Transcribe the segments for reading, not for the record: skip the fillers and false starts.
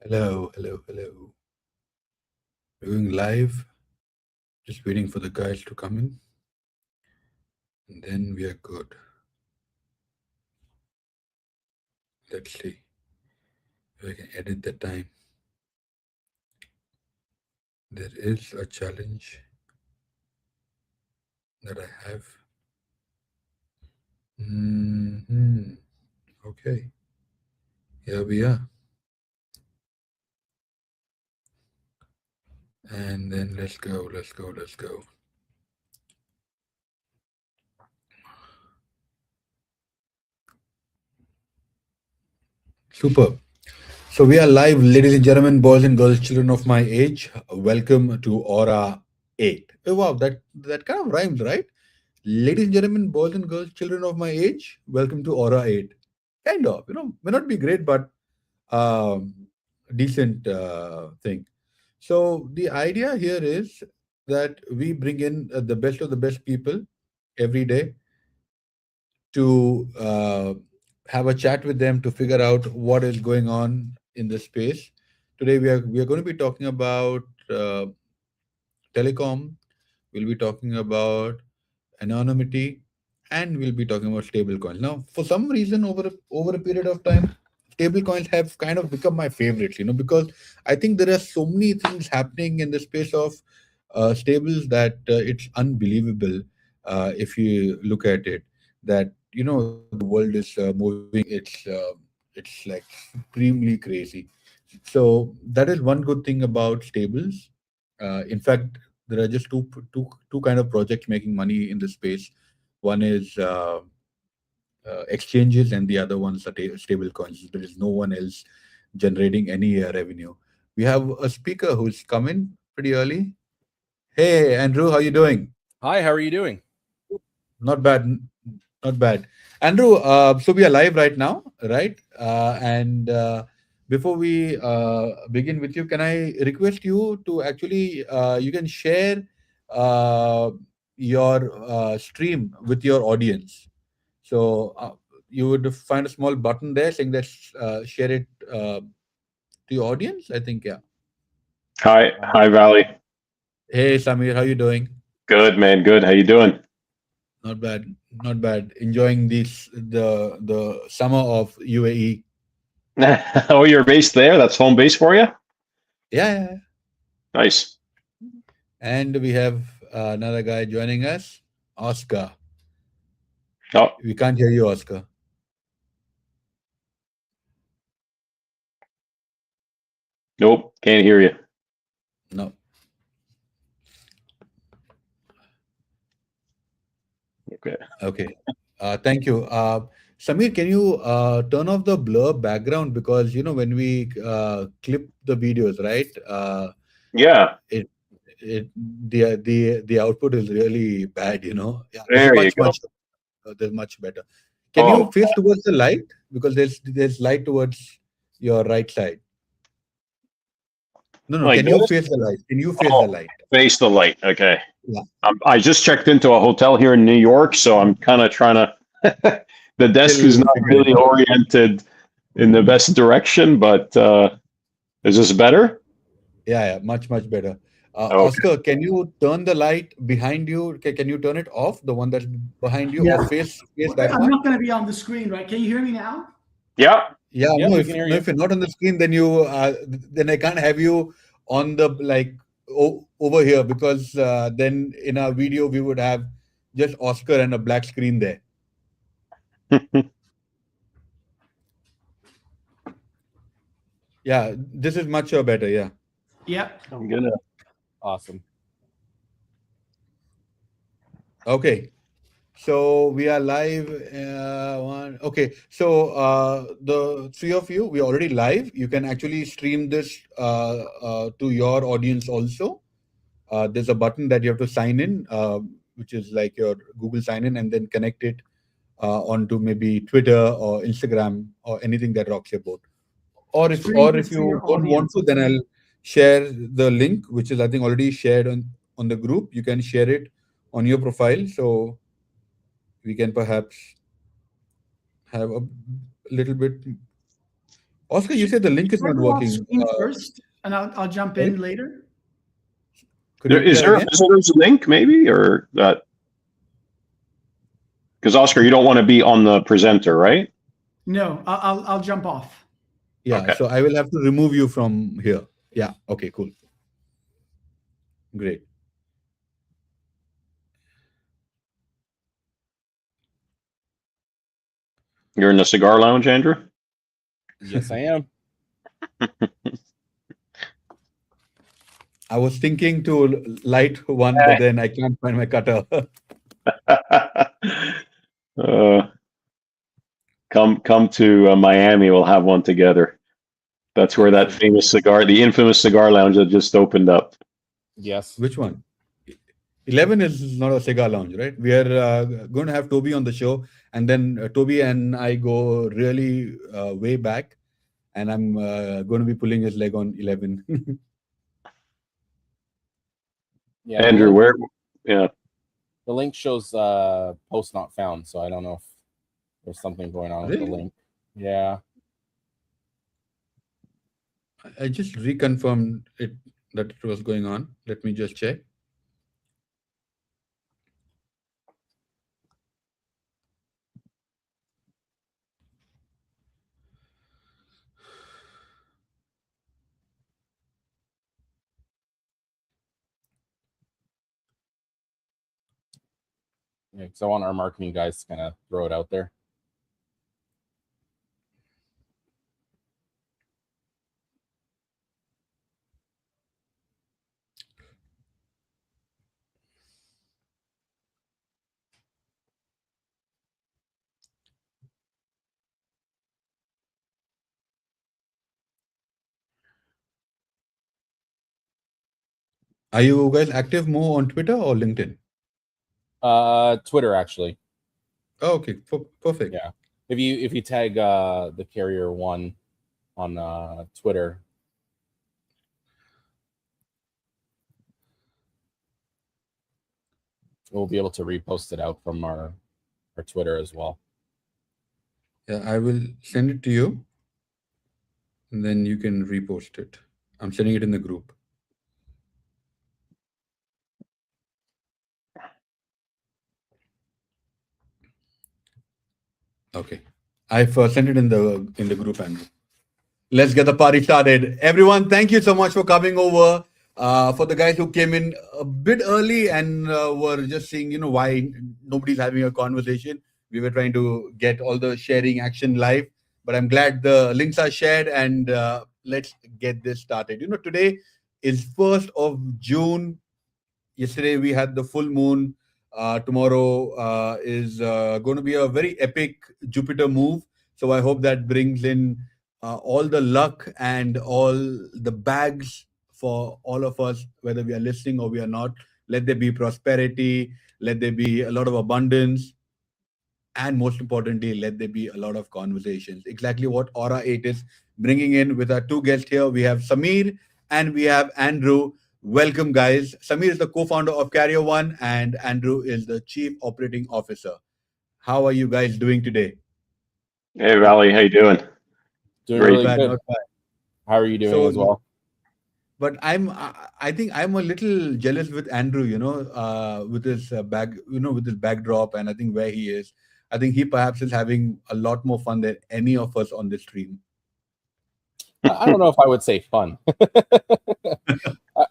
Hello, hello, hello. Doing live, just waiting for the guys to come in, and then we are good. Let's see if I can edit the time. There is a challenge that I have. Okay, here we are. And then let's go, let's go, let's go. Super. So we are live, ladies and gentlemen, boys and girls, children of my age. Welcome to Aura8. Oh, wow, that kind of rhymes, right? Ladies and gentlemen, boys and girls, children of my age, welcome to Aura8. Kind of, may not be great, but um, decent thing. So the idea here is that we bring in the best of the best people every day to have a chat with them to figure out what is going on in the space. Today we are going to be talking about telecom. We'll be talking about anonymity, and we'll be talking about stable coins. Now, for some reason, over a period of time, stable coins have kind of become my favorites. Because I think there are so many things happening in the space of stables that it's unbelievable if you look at it. That the world is moving. It's like supremely crazy. So that is one good thing about stables. In fact, there are just two kind of projects making money in this space. One is exchanges, and the other one's are stable coins. There is no one else generating any revenue. We have a speaker who's come in pretty early. Hey, Andrew, how you doing? Hi, how are you doing? Not bad, not bad. Andrew, so we are live right now, right? And before we begin with you, can I request you to actually you can share uh, your stream with your audience. So you would find a small button there saying that share it to your audience. I think, yeah. Hi, Valley. Hey, Samir, how you doing? Good, man. Good. How you doing? Not bad, not bad. Enjoying the summer of UAE. Oh, you're based there. That's home base for you. Yeah, yeah, yeah. Nice. And we have another guy joining us, Oscar. Oh, We can't hear you, Oscar. nope. Can't hear you. No. Okay. Okay. Thank you. Samir, can you turn off the blur background, because when we clip the videos, right? Yeah. It the output is really bad. Yeah, this is There you go. this is much better. Can you Oh, face towards the light, because there's light towards your right side? No, no. like Can you this. face the light? Can you face the Oh, light? face the light. Okay. Yeah. I just checked into a hotel here in New York, so I'm kind of trying to. The desk is Still not figuring really it out. oriented in the best direction, but is this better? Yeah, yeah. Much, much better. Okay. Oscar, can you turn the light behind you? Can you turn it off, the one that's behind you, or Yeah. face Well, that I'm one? not going to be on the screen, right? Can you hear me now? Yeah. Yeah, Yep, no. we If can hear no, you. if you're not on the screen, then then I can't have you on the over here, because then in our video we would have just Oscar and a black screen there. Yeah, this is much better. Yeah. Yep. I'm gonna. Awesome. Okay. So we are live. Okay. So the three of you, we are already live. You can actually stream this to your audience also. There's a button that you have to sign in, which is like your Google sign in, and then connect it onto maybe Twitter or Instagram or anything that rocks your boat. Stream Or if this to you your don't want audience. to, then I'll share the link, which is I think already shared on the group. You can share it on your profile, so we can perhaps have a little bit Oscar, you said the link is Should I not go off working. screen first, and I'll jump in later? Could you Is try there a again? visitor's link maybe, or that? Because Oscar, you don't want to be on the presenter, right? No, I'll jump off. Yeah, Okay. so I will have to remove you from here. Yeah, okay, cool. Great. You're in the cigar lounge, Andrew? Yes, I am. I was thinking to light one, but then I can't find my cutter. uh, come to Miami. We'll have one together. That's where that famous cigar, the infamous cigar lounge that just opened up. Yes. Which one? 11 is not a cigar lounge, right? We are going to have Toby on the show, and then Toby and I go really way back, and I'm going to be pulling his leg on 11. Yeah. Andrew, where? Yeah. The link shows post not found, so I don't know if there's something going on with the Really? link. Yeah. I just reconfirmed it that it was going on. Let me just check. Yeah, because I want our marketing guys to kind of throw it out there. Are you guys active more on Twitter or LinkedIn? Twitter actually. Oh, okay, perfect. Yeah. If you tag the carrier one on Twitter, we'll be able to repost it out from our Twitter as well. Yeah, I will send it to you, and then you can repost it. I'm sending it in the group. Okay, I've sent it in the group, Andrew. Let's get the party started. Everyone, thank you so much for coming over. For the guys who came in a bit early and were just saying, why nobody's having a conversation. We were trying to get all the sharing action live, but I'm glad the links are shared, and let's get this started. Today is 1st of June. Yesterday we had the full moon. Tomorrow is going to be a very epic Jupiter move. So I hope that brings in all the luck and all the bags for all of us, whether we are listening or we are not. Let there be prosperity. Let there be a lot of abundance. And most importantly, let there be a lot of conversations. Exactly what Aura8 is bringing in with our two guests here. We have Samir and we have Andrew. Welcome, guys. Samir is the co-founder of Carrier One, and Andrew is the chief operating officer. How are you guys doing today? Hey, Valley, how you doing? Doing Great. really Not bad, good. not bad. How are you doing as well? But I think I'm a little jealous with Andrew, with his with his backdrop, and I think where he is. I think he perhaps is having a lot more fun than any of us on this stream. I don't know if I would say fun.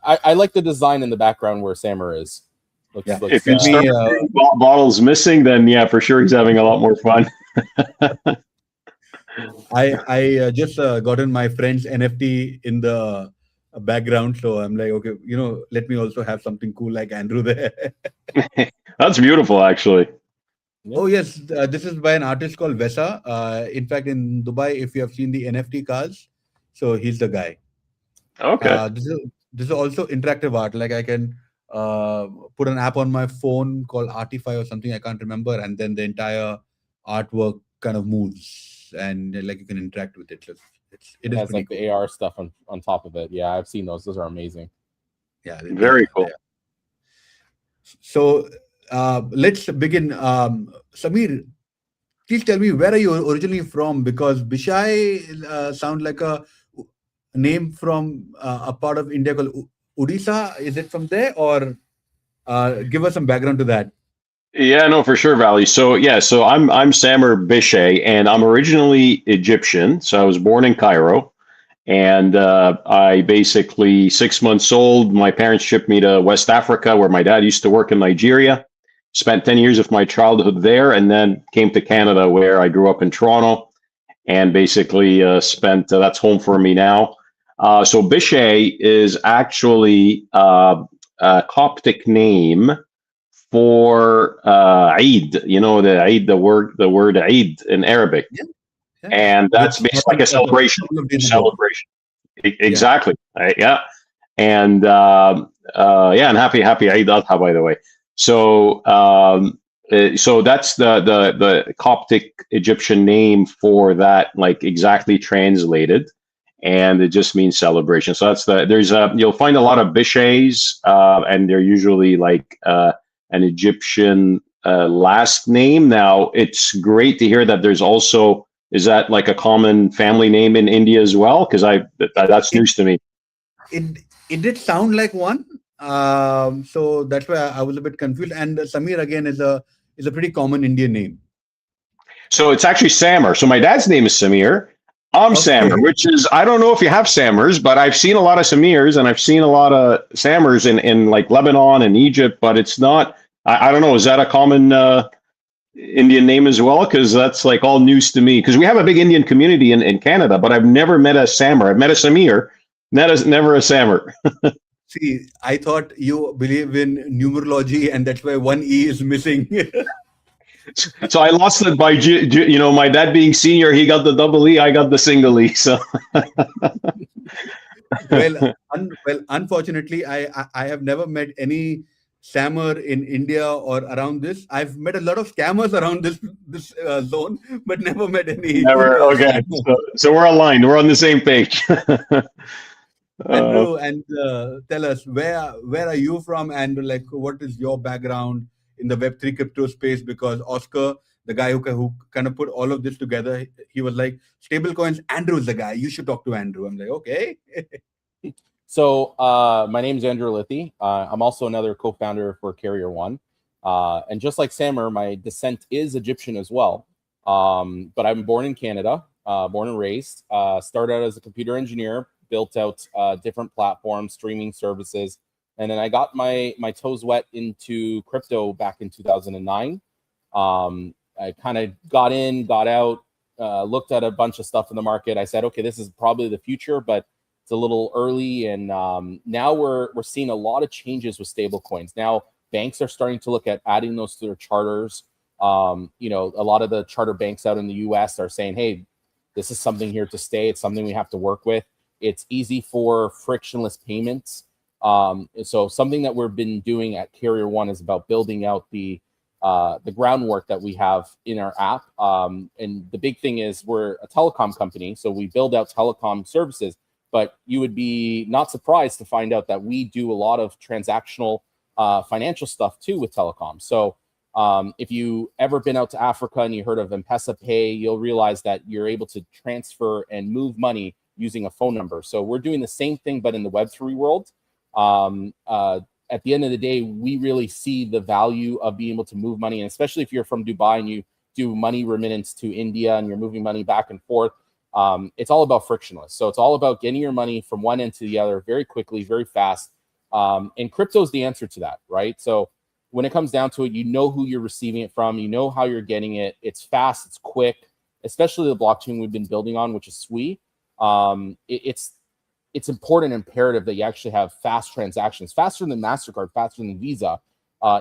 I like the design in the background where Sammer is. Looks If you start bottles missing, then yeah, for sure he's having a lot more fun. I just gotten my friend's NFT in the background, so I'm like, okay, let me also have something cool like Andrew there. That's beautiful, actually. Oh yes, this is by an artist called Vesa. In fact, in Dubai, if you have seen the NFT cars, so he's the guy. Okay. This is also interactive art. Like I can put an app on my phone called Artify or something, I can't remember, and then the entire artwork kind of moves, and like you can interact with it. So it is has pretty like cool. the AR stuff on top of it. Yeah, I've seen those. Those are amazing. Yeah, very cool. So let's begin. Samir, please tell me, where are you originally from? Because Bishai sounds like a name from a part of India called Odisha. Is it from there, or give us some background to that? Yeah, no, for sure, Valley. So yeah, so I'm Samer Bishay, and I'm originally Egyptian. So I was born in Cairo, and I basically 6 months old. My parents shipped me to West Africa, where my dad used to work in Nigeria. Spent 10 years of my childhood there, and then came to Canada, where I grew up in Toronto, and basically spent. That's home for me now. So Bishay is actually a Coptic name for Eid. You know, the Eid, the word Eid in Arabic, Yeah, yeah. and that's Which basically like a happens celebration. couple of days ago. Celebration, Yeah. exactly. Yeah, and yeah, and happy Eid Adha, by the way. So so that's the Coptic Egyptian name for that, like exactly translated, and it just means celebration. So that's there's you'll find a lot of bishays, and they're usually like an Egyptian last name. Now it's great to hear that there's also, is that like a common family name in India as well? Because that's It news to me. it it did sound like one. So that's why I was a bit confused. And Samir again is a pretty common Indian name. So it's actually Samer. So my dad's name is Samir. I'm Okay. Samer, which is, I don't know if you have Samers, but I've seen a lot of Samirs and I've seen a lot of Samers in like Lebanon and Egypt, but it's not, I don't know, is that a common Indian name as well? Because that's like all news to me. Because we have a big Indian community in Canada, but I've never met a Samer. I've met a Samir, never a Samer. See, I thought you believe in numerology, and that's why one E is missing. So I lost it by, my dad being senior, he got the double E, I got the single E. So Well, unfortunately, I have never met any scammer in India or around this. I've met a lot of scammers around this zone, but never met any never. Okay. scammer. So we're aligned. We're on the same page. Andrew, and tell us, where are you from, and like what is your background in the Web3 crypto space? Because Oscar, the guy who kind of put all of this together, he was like, stablecoins. Andrew's the guy. You should talk to Andrew. I'm like, okay. So my name is Andrew Lithi. I'm also another co-founder for Carrier One. And just like Samer, my descent is Egyptian as well. But I'm born in Canada, born and raised. Started out as a computer engineer, built out different platforms, streaming services. And then I got my toes wet into crypto back in 2009. I kind of got in, got out, looked at a bunch of stuff in the market. I said, okay, this is probably the future, but it's a little early. And now we're seeing a lot of changes with stable coins. Now banks are starting to look at adding those to their charters. A lot of the charter banks out in the US are saying, hey, this is something here to stay. It's something we have to work with. It's easy for frictionless payments. So something that we've been doing at Carrier One is about building out the groundwork that we have in our app. And the big thing is we're a telecom company, so we build out telecom services. But you would be not surprised to find out that we do a lot of transactional financial stuff too with telecom. So if you ever been out to Africa and you heard of M-Pesa Pay, you'll realize that you're able to transfer and move money using a phone number. So we're doing the same thing, but in the Web3 world. At the end of the day, we really see the value of being able to move money, and especially if you're from Dubai and you do money remittance to India and you're moving money back and forth. It's all about frictionless. So it's all about getting your money from one end to the other very quickly, very fast. And crypto is the answer to that, right? So when it comes down to it, you know who you're receiving it from, you know how you're getting it. It's fast, it's quick, especially the blockchain we've been building on, which is SWI. It's important and imperative that you actually have fast transactions, faster than MasterCard, faster than Visa,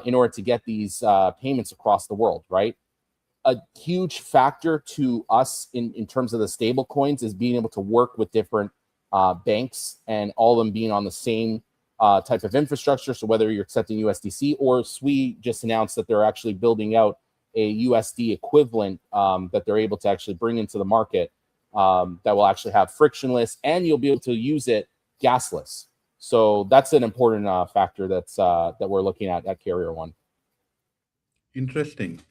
in order to get these payments across the world, right? A huge factor to us in terms of the stable coins is being able to work with different banks and all of them being on the same type of infrastructure. So whether you're accepting USDC or SWI just announced that they're actually building out a USD equivalent that they're able to actually bring into the market that will actually have frictionless, and you'll be able to use it gasless. So that's an important factor that we're looking at Carrier One. Interesting.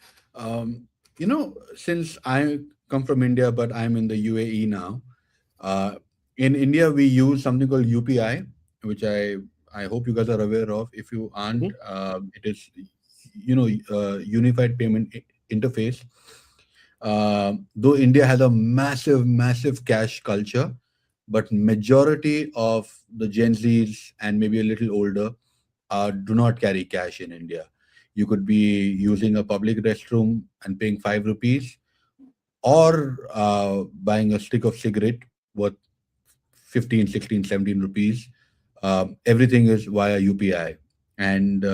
Since I come from India, but I'm in the UAE now. Uh, in India, we use something called UPI, which I hope you guys are aware of. If you aren't, Mhm. it is Unified Payment Interface. Though India has a massive cash culture, but majority of the Gen Zs and maybe a little older do not carry cash in India. You could be using a public restroom and paying 5 rupees, or buying a stick of cigarette worth 15, 16, 17 rupees. Everything is via UPI. And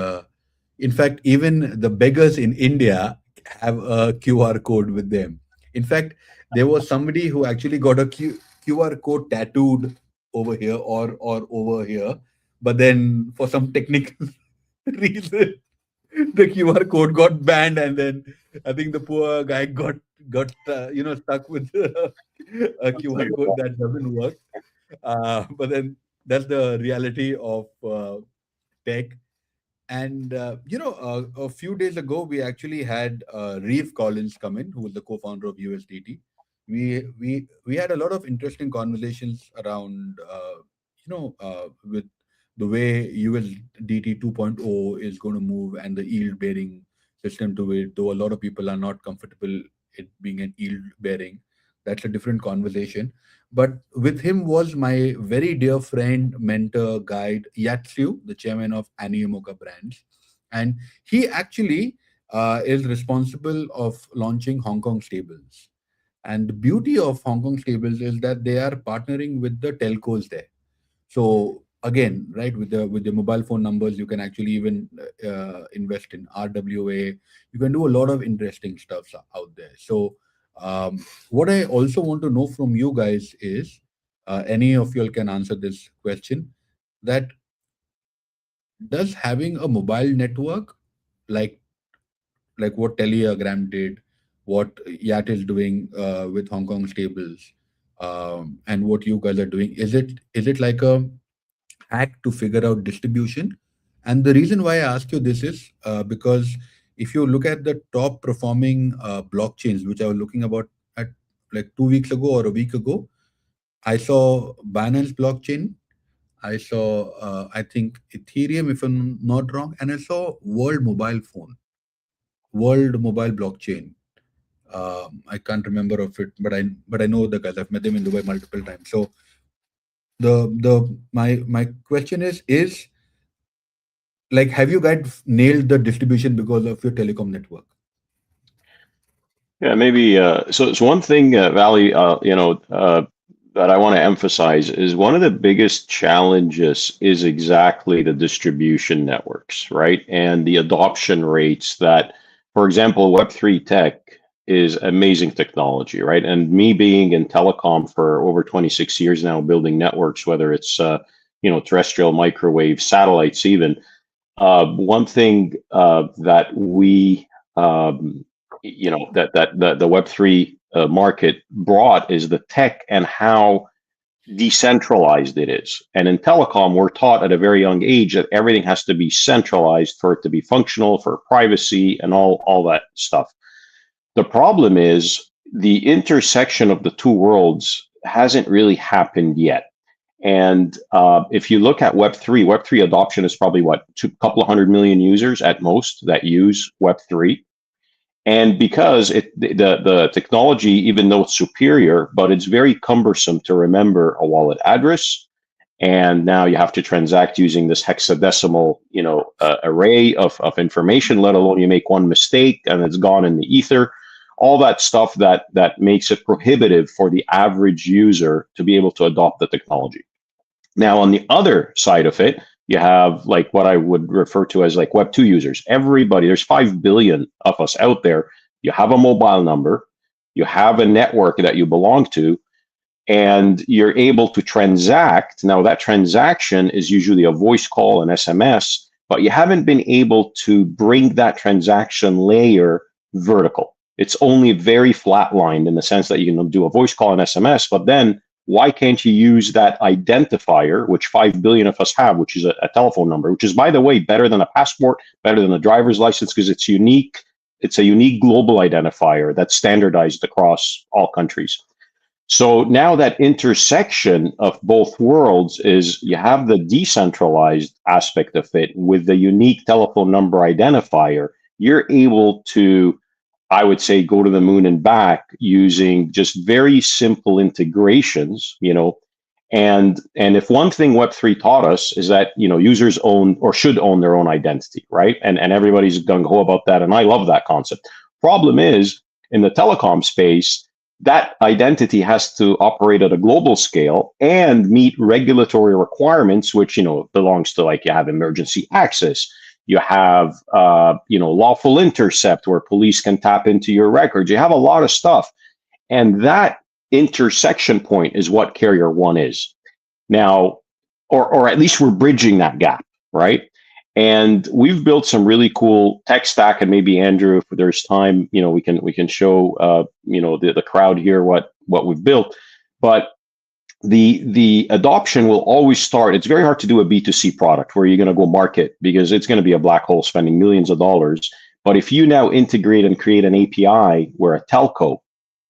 in fact, even the beggars in India have a QR code with them. In fact, there was somebody who actually got a QR code tattooed over here or over here, but then for some technical reason, the QR code got banned, and then I think the poor guy got stuck with a QR code that doesn't work. But then that's the reality of tech. And a few days ago, we actually had Reeve Collins come in, who was the co-founder of USDT. We had a lot of interesting conversations around with the way USDT 2.0 is going to move and the yield bearing system to it. Though a lot of people are not comfortable it being an yield bearing, that's a different conversation. But with him was my very dear friend, mentor, guide, Yatsu, the chairman of Animoca Brands. And he actually is responsible of launching Hong Kong stables. And the beauty of Hong Kong stables is that they are partnering with the telcos there. So again, right, with the mobile phone numbers, you can actually even invest in RWA. You can do a lot of interesting stuff out there. So what I also want to know from you guys is, any of you all can answer this question, that does having a mobile network, like what Telegram did, what Yat is doing with Hong Kong stables, and what you guys are doing, is it like a hack to figure out distribution? And the reason why I ask you this is because if you look at the top performing blockchains, which I was looking about at like 2 weeks ago or a week ago, I saw Binance blockchain, I saw I think Ethereum, if I'm not wrong, and I saw World Mobile Blockchain. I can't remember of it, but I know the guys. I've met them in Dubai multiple times. So my question is like, have you guys nailed the distribution because of your telecom network? Yeah, maybe. So one thing, Valley, that I want to emphasize is one of the biggest challenges is exactly the distribution networks, right? And the adoption rates that, for example, Web3 tech is amazing technology, right? And me being in telecom for over 26 years now, building networks, whether it's, terrestrial, microwave, satellites, even, one thing that we, that the Web3 market brought is the tech and how decentralized it is. And in telecom, we're taught at a very young age that everything has to be centralized for it to be functional, for privacy and all that stuff. The problem is the intersection of the two worlds hasn't really happened yet. And if you look at Web3 adoption is probably what, a couple of 100 million users at most that use Web3. And because the technology, even though it's superior, but it's very cumbersome to remember a wallet address. And now you have to transact using this hexadecimal, array of information, let alone you make one mistake and it's gone in the ether. All that stuff that makes it prohibitive for the average user to be able to adopt the technology. Now, on the other side of it, you have like what I would refer to as like Web2 users. Everybody, there's 5 billion of us out there. You have a mobile number, you have a network that you belong to, and you're able to transact. Now, that transaction is usually a voice call, an SMS, but you haven't been able to bring that transaction layer vertical. It's only very flatlined in the sense that you can do a voice call and SMS, but then why can't you use that identifier, which 5 billion of us have, which is a telephone number, which is, by the way, better than a passport, better than a driver's license, because it's unique, it's a unique global identifier that's standardized across all countries. So now that intersection of both worlds is you have the decentralized aspect of it with the unique telephone number identifier. You're able to, I would say, go to the moon and back using just very simple integrations, and if one thing Web3 taught us is that, users own or should own their own identity, right? And everybody's gung-ho about that, and I love that concept. Problem is, in the telecom space, that identity has to operate at a global scale and meet regulatory requirements, which, belongs to, like, you have emergency access, you have, lawful intercept where police can tap into your records. You have a lot of stuff. And that intersection point is what Carrier One is now, or at least we're bridging that gap, right? And we've built some really cool tech stack, and maybe Andrew, if there's time, we can show the crowd here what we've built. But the adoption will always start. It's very hard to do a B2C product where you're going to go market because it's going to be a black hole spending millions of dollars. But if you now integrate and create an API where a telco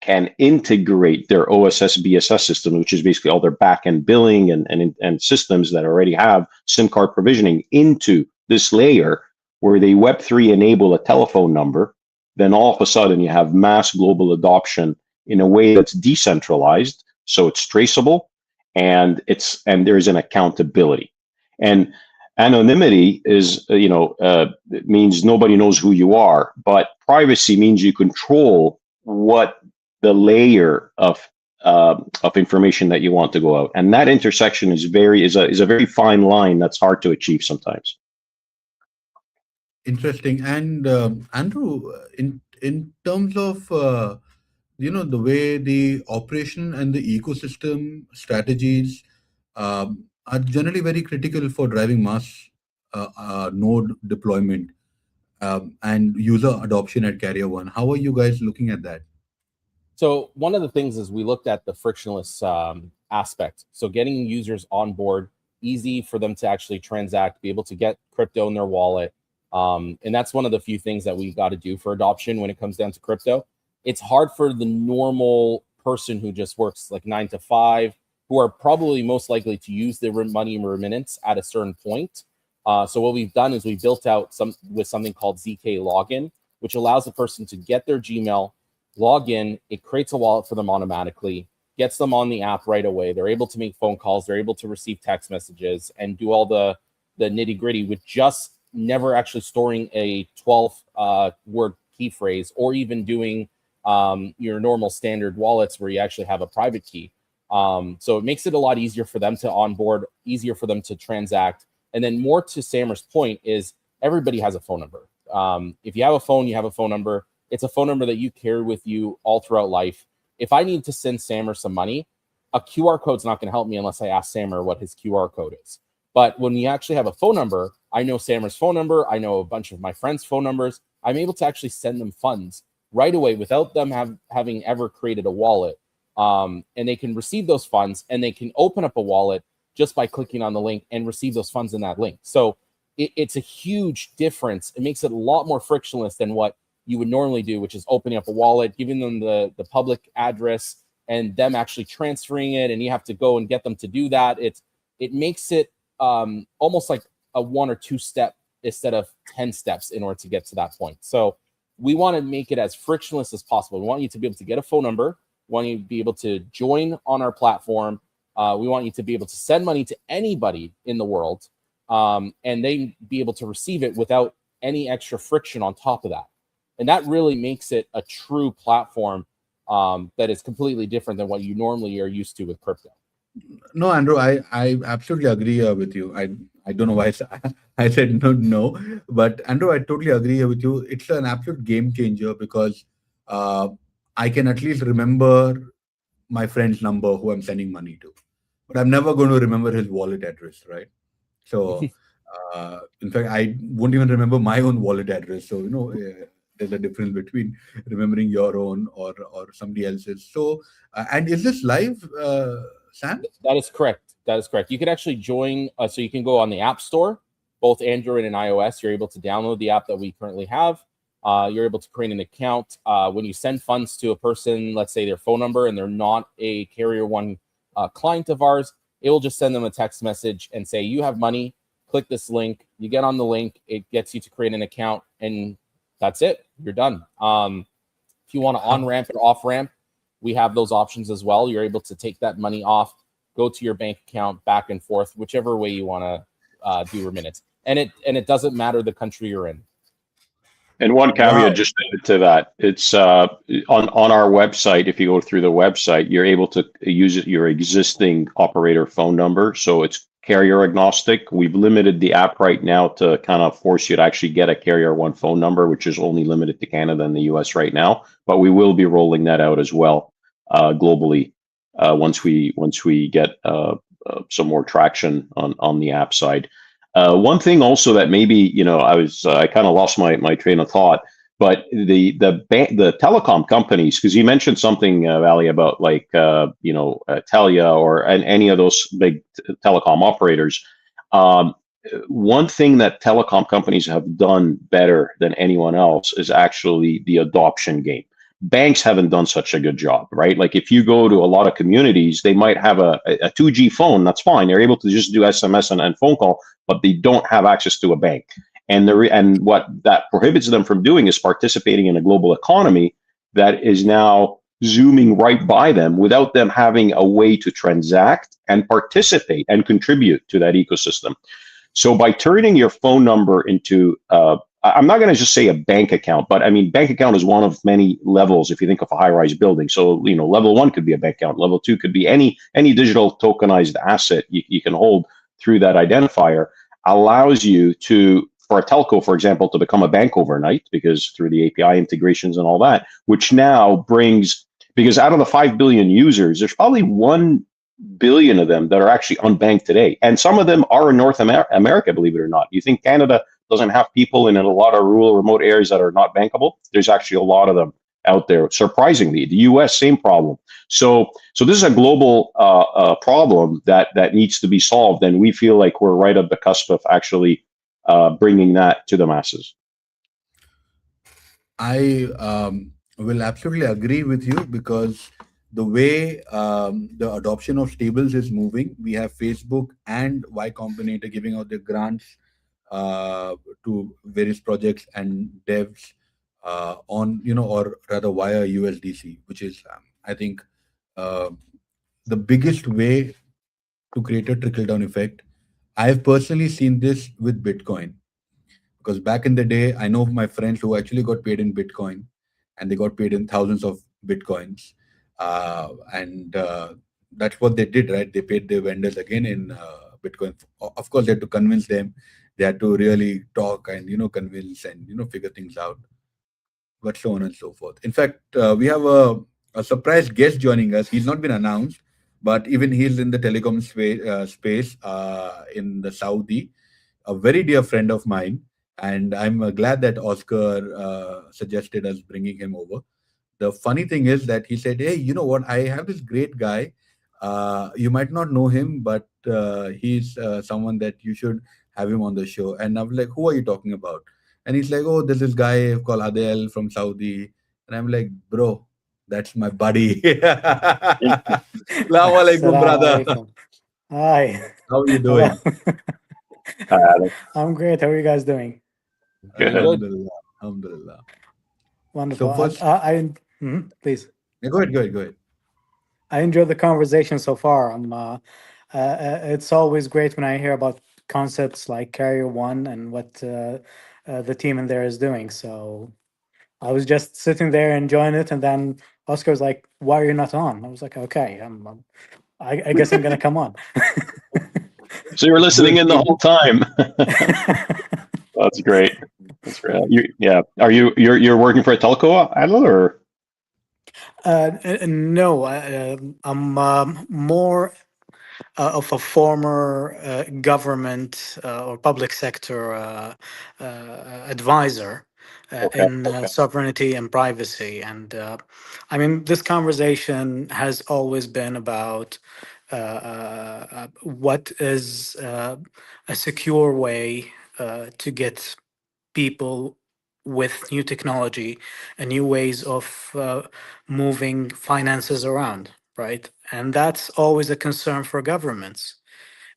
can integrate their OSS BSS system, which is basically all their back-end billing and systems that already have SIM card provisioning, into this layer where they Web3 enable a telephone number, then all of a sudden you have mass global adoption in a way that's decentralized, so it's traceable, and there's an accountability. And anonymity is, it means nobody knows who you are, but privacy means you control what the layer of information that you want to go out, and that intersection is a very fine line that's hard to achieve sometimes. Interesting. And Andrew, in terms of the way the operation and the ecosystem strategies are generally very critical for driving mass node deployment and user adoption at Carrier One. How are you guys looking at that? So one of the things is we looked at the frictionless aspect. So getting users on board, easy for them to actually transact, be able to get crypto in their wallet. And that's one of the few things that we got to do for adoption when it comes down to crypto. It's hard for the normal person who just works like 9 to 5, who are probably most likely to use their money remittance at a certain point. So what we've done is we built out something called ZK Login, which allows the person to get their Gmail, log in, it creates a wallet for them automatically, gets them on the app right away. They're able to make phone calls, they're able to receive text messages and do all the nitty gritty with just never actually storing a 12-word key phrase, or even doing your normal standard wallets where you actually have a private key. So it makes it a lot easier for them to onboard, easier for them to transact. And then more to Samer's point is everybody has a phone number. If you have a phone, you have a phone number. It's a phone number that you carry with you all throughout life. If I need to send Samer some money, a QR code's not going to help me unless I ask Samer what his QR code is. But when we actually have a phone number, I know Samer's phone number. I know a bunch of my friends' phone numbers. I'm able to actually send them funds right away without them having ever created a wallet. And they can receive those funds, and they can open up a wallet just by clicking on the link and receive those funds in that link. So it's a huge difference. It makes it a lot more frictionless than what you would normally do, which is opening up a wallet, giving them the public address, and them actually transferring it, and you have to go and get them to do that. It makes it almost like a 1 or 2 step instead of 10 steps in order to get to that point. So we want to make it as frictionless as possible. We want you to be able to get a phone number. We want you to be able to join on our platform. We want you to be able to send money to anybody in the world, and they be able to receive it without any extra friction on top of that. And that really makes it a true platform that is completely different than what you normally are used to with crypto. No, Andrew, I absolutely agree with you. I don't know why I said no, but Andrew, I totally agree with you. It's an absolute game changer because I can at least remember my friend's number who I'm sending money to, but I'm never going to remember his wallet address, right? So, in fact, I won't even remember my own wallet address. So, there's a difference between remembering your own or somebody else's. So, and is this live, Sam? That is correct. That is correct. You can actually join. So you can go on the App Store, both Android and iOS. You're able to download the app that we currently have. you're able to create an account. When you send funds to a person, let's say their phone number, and they're not a Carrier One client of ours, it will just send them a text message and say, you have money, click this link. You get on the link, it gets you to create an account, and that's it. You're done. If you want to on-ramp or off-ramp, we have those options as well. You're able to take that money off, go to your bank account, back and forth, whichever way you want to do remittance. And it doesn't matter the country you're in. And one caveat just to that, it's on our website. If you go through the website, you're able to use your existing operator phone number. So it's carrier agnostic. We've limited the app right now to kind of force you to actually get a Carrier One phone number, which is only limited to Canada and the US right now. But we will be rolling that out as well globally once we get some more traction on the app side. One thing also that maybe, I kind of lost my train of thought, but the telecom companies, because you mentioned something, Valley, about like, Telia or any of those big telecom operators. One thing that telecom companies have done better than anyone else is actually the adoption game. Banks haven't done such a good job, right? Like if you go to a lot of communities, they might have a 2G phone, that's fine. They're able to just do SMS and phone call, but they don't have access to a bank. And what that prohibits them from doing is participating in a global economy that is now zooming right by them without them having a way to transact and participate and contribute to that ecosystem. So by turning your phone number into, I'm not going to just say a bank account, but I mean, bank account is one of many levels if you think of a high-rise building. So, level 1 could be a bank account. Level 2 could be any digital tokenized asset you can hold through that identifier, allows you to, for a telco, for example, to become a bank overnight, because through the API integrations and all that, which now brings, because out of the 5 billion users, there's probably 1 billion of them that are actually unbanked today. And some of them are in North America, believe it or not. You think Canada doesn't have people in a lot of rural, remote areas that are not bankable? There's actually a lot of them out there. Surprisingly, the US, same problem. So this is a global problem that needs to be solved, and we feel like we're right at the cusp of actually bringing that to the masses. I will absolutely agree with you, because the way the adoption of stables is moving, we have Facebook and Y Combinator giving out their grants to various projects and devs on, or rather via USDC, which is, I think, the biggest way to create a trickle-down effect. I have personally seen this with Bitcoin, because back in the day, I know my friends who actually got paid in Bitcoin, and they got paid in thousands of Bitcoins. And that's what they did, right? They paid their vendors again in Bitcoin. Of course, they had to convince them. They had to really talk and, convince and, figure things out, but so on and so forth. In fact, we have a surprise guest joining us. He's not been announced, but even he's in the telecom space in the Saudi, a very dear friend of mine. And I'm glad that Oscar suggested us bringing him over. The funny thing is that he said, hey, you know what? I have this great guy. You might not know him, but he's someone that you should have him on the show. And I'm like, who are you talking about? And he's like, oh, there's this guy called Adel from Saudi. And I'm like, bro, that's my buddy. Assalamu alaikum, brother. Hi. How are you doing? I'm great. How are you guys doing? Good. Alhamdulillah. Alhamdulillah. Wonderful. So first, please. Go ahead. I enjoyed the conversation so far. It's always great when I hear about concepts like Carrier One and what the team in there is doing. So I was just sitting there enjoying it, and then Oscar was like, "Why are you not on?" I was like, "Okay, I guess I'm gonna come on." So you were listening in the whole time. That's great. That's great. You're working for a telco, Adel, or? No, I'm more of a former government or public sector advisor in sovereignty and privacy. And I mean, this conversation has always been about what is a secure way to get people with new technology and new ways of moving finances around, right? And that's always a concern for governments.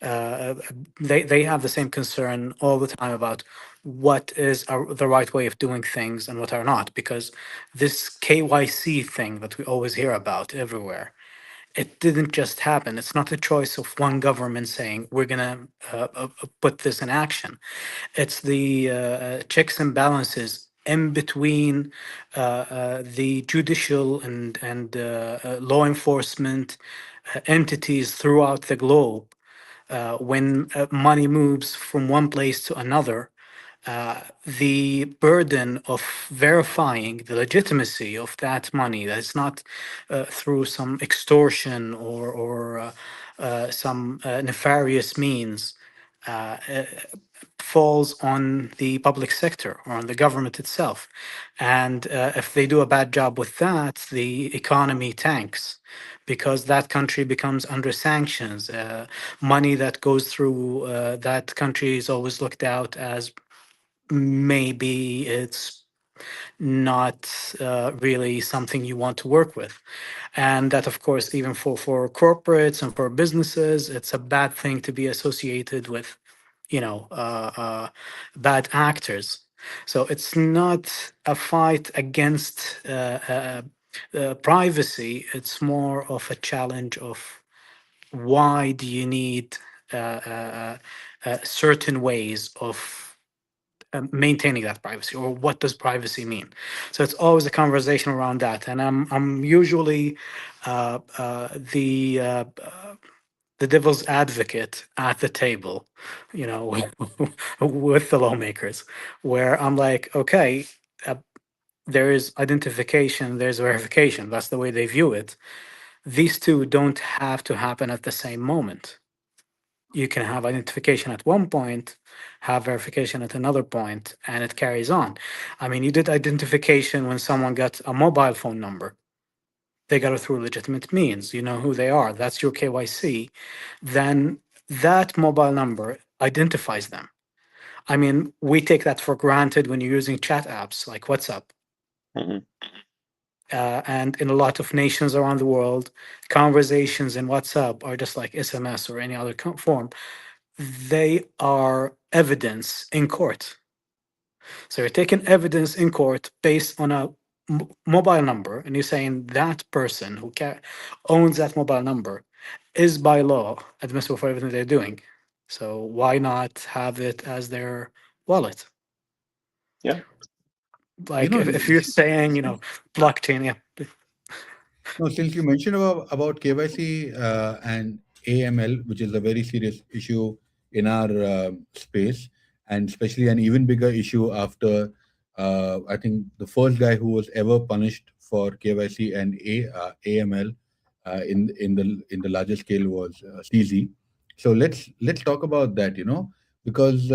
They have the same concern all the time about what is the right way of doing things and what are not, because this KYC thing that we always hear about everywhere, it didn't just happen. It's not a choice of one government saying we're gonna put this in action. It's the checks and balances in between the judicial and law enforcement entities throughout the globe. When money moves from one place to another, the burden of verifying the legitimacy of that money, that's not through some extortion or some nefarious means, falls on the public sector or on the government itself. And if they do a bad job with that, the economy tanks because that country becomes under sanctions. Money that goes through that country is always looked out as maybe it's not really something you want to work with. And that, of course, even for corporates and for businesses, it's a bad thing to be associated with, bad actors. So it's not a fight against privacy. It's more of a challenge of why do you need certain ways of maintaining that privacy, or what does privacy mean? So it's always a conversation around that, and I'm usually uh, uh, the uh, the devil's advocate at the table, with the lawmakers, where I'm like, okay, uh, there is identification, there's verification. That's the way they view it. These two don't have to happen at the same moment. You can have identification at one point, have verification at another point, and it carries on. I mean, you did identification when someone got a mobile phone number. They got it through legitimate means. You know who they are. That's your KYC. Then that mobile number identifies them. I mean, we take that for granted when you're using chat apps like WhatsApp. Mhm. And in a lot of nations around the world, conversations in WhatsApp are just like SMS or any other form. They are evidence in court. So you're taking evidence in court based on a mobile number, and you're saying that person who owns that mobile number is by law admissible for everything they're doing. So why not have it as their wallet? Yeah. Like if you're saying, blockchain, yeah. No, since you mentioned about KYC and AML, which is a very serious issue in our space, and especially an even bigger issue after I think the first guy who was ever punished for KYC and AML in the larger scale was CZ. So let's talk about that. Because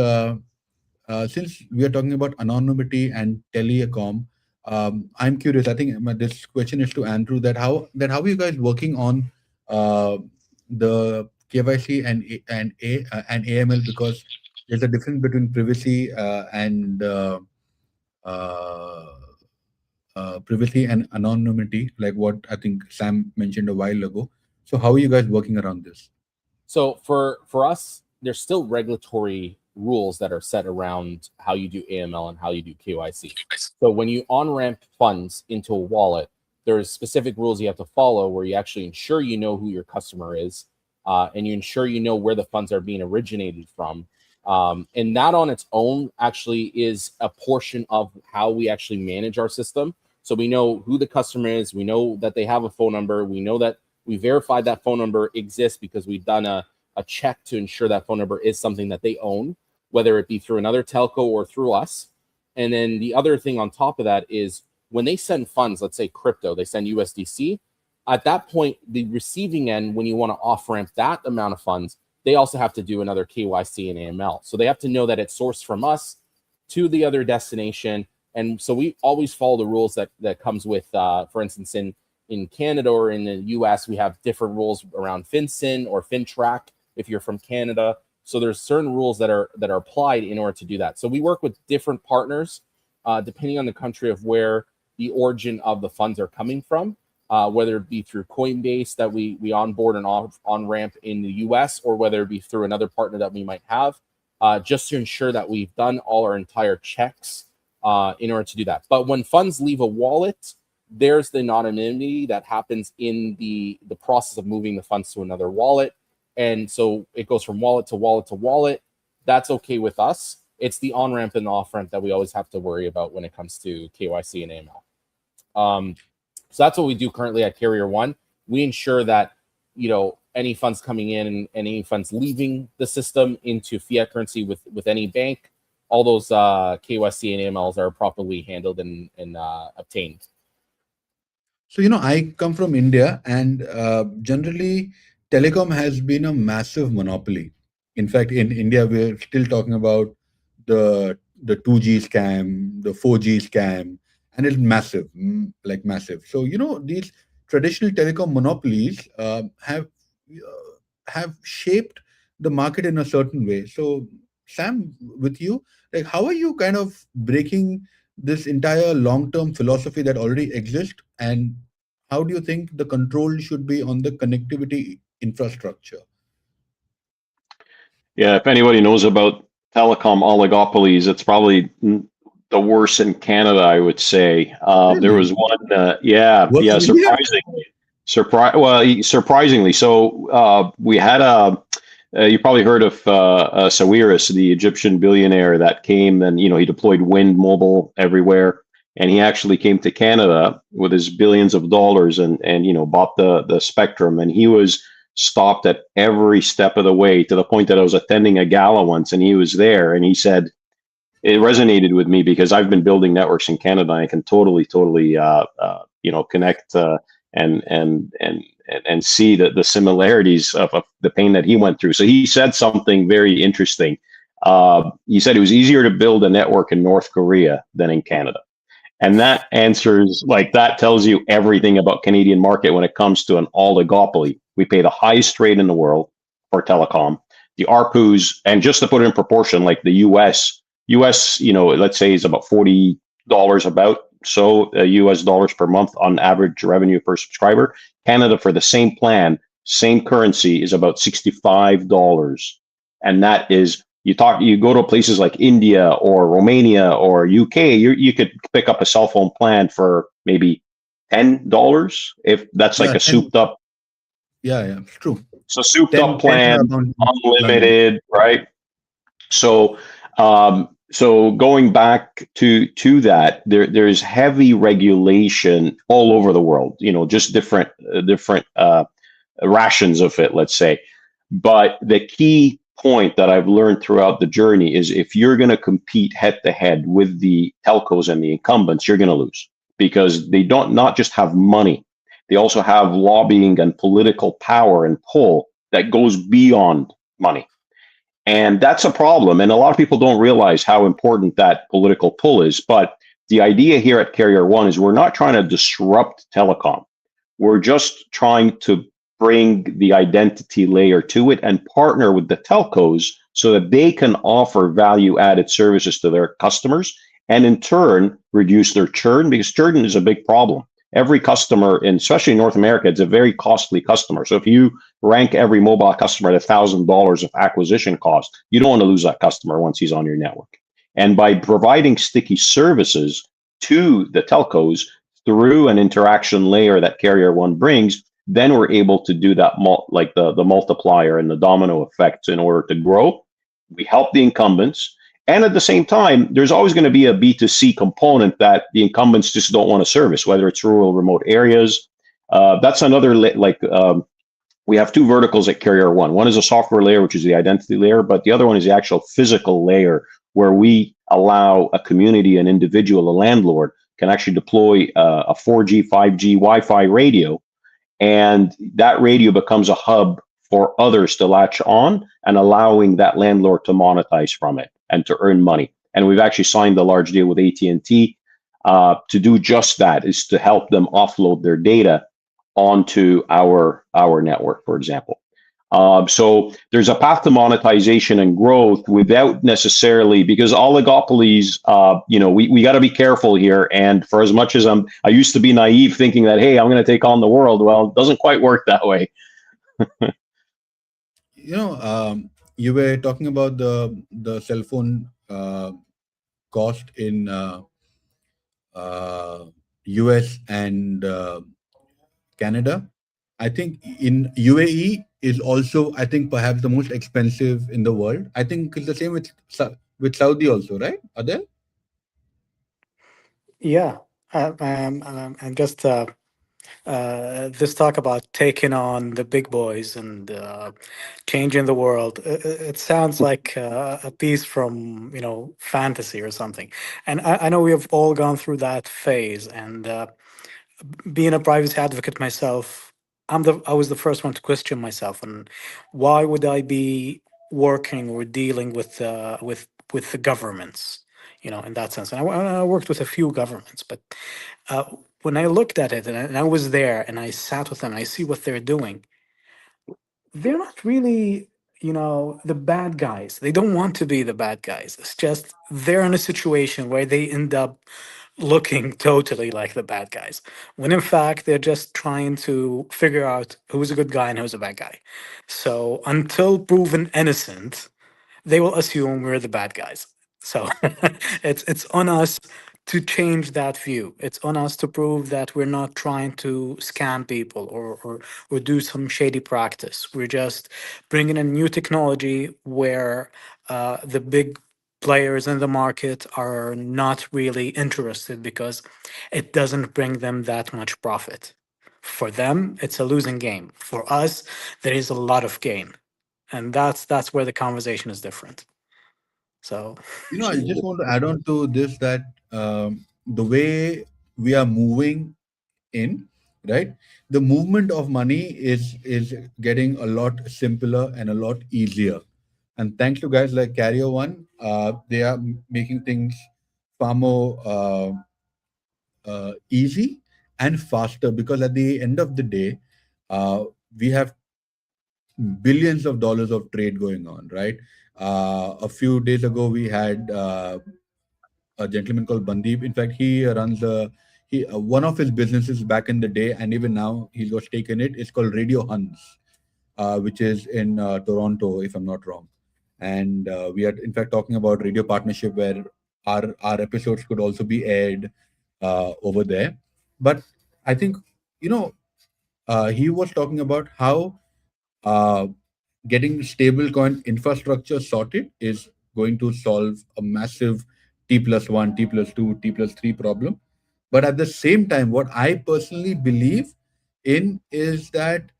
since we are talking about anonymity and telecom, I'm curious. I think this question is to Andrew. How are you guys working on the KYC and AML, because there's a difference between uh, privacy and anonymity, like what I think Sam mentioned a while ago. So how are you guys working around this? So for us, there's still regulatory rules that are set around how you do AML and how you do KYC. So when you on-ramp funds into a wallet, there's specific rules you have to follow where you actually ensure you know who your customer is, and you ensure you know where the funds are being originated from. And that on its own actually is a portion of how we actually manage our system. So we know who the customer is, we know that they have a phone number, we know that we verified that phone number exists because we've done a check to ensure that phone number is something that they own, whether it be through another telco or through us. And then the other thing on top of that is when they send funds, let's say crypto, they send USDC. At that point, the receiving end, when you want to off ramp that amount of funds, they also have to do another KYC and AML. So they have to know that it's sourced from us to the other destination. And so we always follow the rules that comes with, for instance, in Canada or in the US, we have different rules around FinCEN or FinTrack if you're from Canada. So there's certain rules that are applied in order to do that. So we work with different partners depending on the country of where the origin of the funds are coming from, whether it be through Coinbase that we onboard and on-ramp in the US, or whether it be through another partner that we might have, just to ensure that we've done all our entire checks in order to do that. But when funds leave a wallet, there's the anonymity that happens in the process of moving the funds to another wallet. And so it goes from wallet to wallet to wallet. That's okay with us. It's the on-ramp and the off-ramp that we always have to worry about when it comes to KYC and AML. So that's what we do currently at Carrier One. We ensure that, any funds coming in and any funds leaving the system into fiat currency with any bank, all those KYC and AMLs are properly handled and obtained. So, I come from India, and generally, telecom has been a massive monopoly. In fact, in India, we're still talking about the 2G scam, the 4G scam, and it's massive, like massive. So, these traditional telecom monopolies have shaped the market in a certain way. So, Sam, with you, like, how are you kind of breaking this entire long-term philosophy that already exists, and how do you think the control should be on the connectivity infrastructure? Yeah, if anybody knows about telecom oligopolies, it's probably the worst in Canada, I would say. There was one, surprisingly. So we had you probably heard of Sawiris, the Egyptian billionaire that came and, he deployed wind mobile everywhere. And he actually came to Canada with his billions of dollars and bought the spectrum. And he was stopped at every step of the way, to the point that I was attending a gala once and he was there and he said, it resonated with me because I've been building networks in Canada. And I can totally connect and see the similarities of the pain that he went through. So he said something very interesting. He said it was easier to build a network in North Korea than in Canada. And that that tells you everything about Canadian market when it comes to an oligopoly. We pay the highest rate in the world for telecom. The ARPUs, and just to put it in proportion, like the US, let's say is about $40 US dollars per month on average revenue per subscriber. Canada, for the same plan, same currency, is about $65. And that is, you go to places like India or Romania or UK, you could pick up a cell phone plan for maybe $10 if that's like a souped up. Yeah, it's true. So souped up plan, unlimited, right? So going back to that, there's heavy regulation all over the world, just different rations of it, let's say. But the key point that I've learned throughout the journey is if you're going to compete head to head with the telcos and the incumbents, you're going to lose, because they don't not just have money, they also have lobbying and political power and pull that goes beyond money. And that's a problem. And a lot of people don't realize how important that political pull is. But the idea here at Carrier One is we're not trying to disrupt telecom. We're just trying to bring the identity layer to it and partner with the telcos so that they can offer value-added services to their customers and in turn reduce their churn, because churn is a big problem. Every customer, and especially in North America, it's a very costly customer. So if you rank every mobile customer at $1,000 of acquisition cost, you don't want to lose that customer once he's on your network. And by providing sticky services to the telcos through an interaction layer that Carrier One brings, then we're able to do that, like the multiplier and the domino effect in order to grow. We help the incumbents. And at the same time, there's always going to be a B2C component that the incumbents just don't want to service, whether it's rural, remote areas. That's another, we have two verticals at Carrier One. One is a software layer, which is the identity layer, but the other one is the actual physical layer, where we allow a community, an individual, a landlord, can actually deploy a 4G, 5G, Wi-Fi radio, and that radio becomes a hub for others to latch on and allowing that landlord to monetize from it and to earn money. And we've actually signed a large deal with AT&T to do just that, is to help them offload their data onto our network, for example. So there's a path to monetization and growth without necessarily, because oligopolies, we got to be careful here. And for as much as I used to be naive thinking that, hey, I'm going to take on the world. Well, it doesn't quite work that way. You were talking about the cell phone cost in US and Canada. I think in UAE is also, I think, perhaps the most expensive in the world. I think it's the same with Saudi also, right? Adel? Yeah, and just this talk about taking on the big boys and changing the world. It sounds like a piece from fantasy or something. And I know we have all gone through that phase. And being a privacy advocate myself, I was the first one to question myself and why would I be working or dealing with the governments, in that sense. And I worked with a few governments, but uh, when I looked at it and I was there and I sat with them and I see what they're doing, they're not really, the bad guys. They don't want to be the bad guys. It's just they're in a situation where they end up looking totally like the bad guys, when in fact they're just trying to figure out who's a good guy and who's a bad guy. So until proven innocent, they will assume we're the bad guys. So it's on us to change that view. It's on us to prove that we're not trying to scam people or do some shady practice. We're just bringing a new technology where the big players in the market are not really interested because it doesn't bring them that much profit. For them, it's a losing game. For us, there is a lot of gain, and that's where the conversation is different. So I just want to add on to this that the way we are moving in, right? The movement of money is getting a lot simpler and a lot easier. And thanks to guys like Carrier One, they are making things far more easy and faster, because at the end of the day, we have billions of dollars of trade going on, right? A few days ago, we had a gentleman called Bandeep. In fact, he runs one of his businesses back in the day, and even now he's got stake in it. It's called Radio Huns, which is in Toronto, if I'm not wrong. And we are in fact talking about radio partnership where our episodes could also be aired over there. But I think he was talking about how uh, getting stablecoin infrastructure sorted is going to solve a massive T+1, T+2, T+3 problem. But at the same time, what I personally believe in is that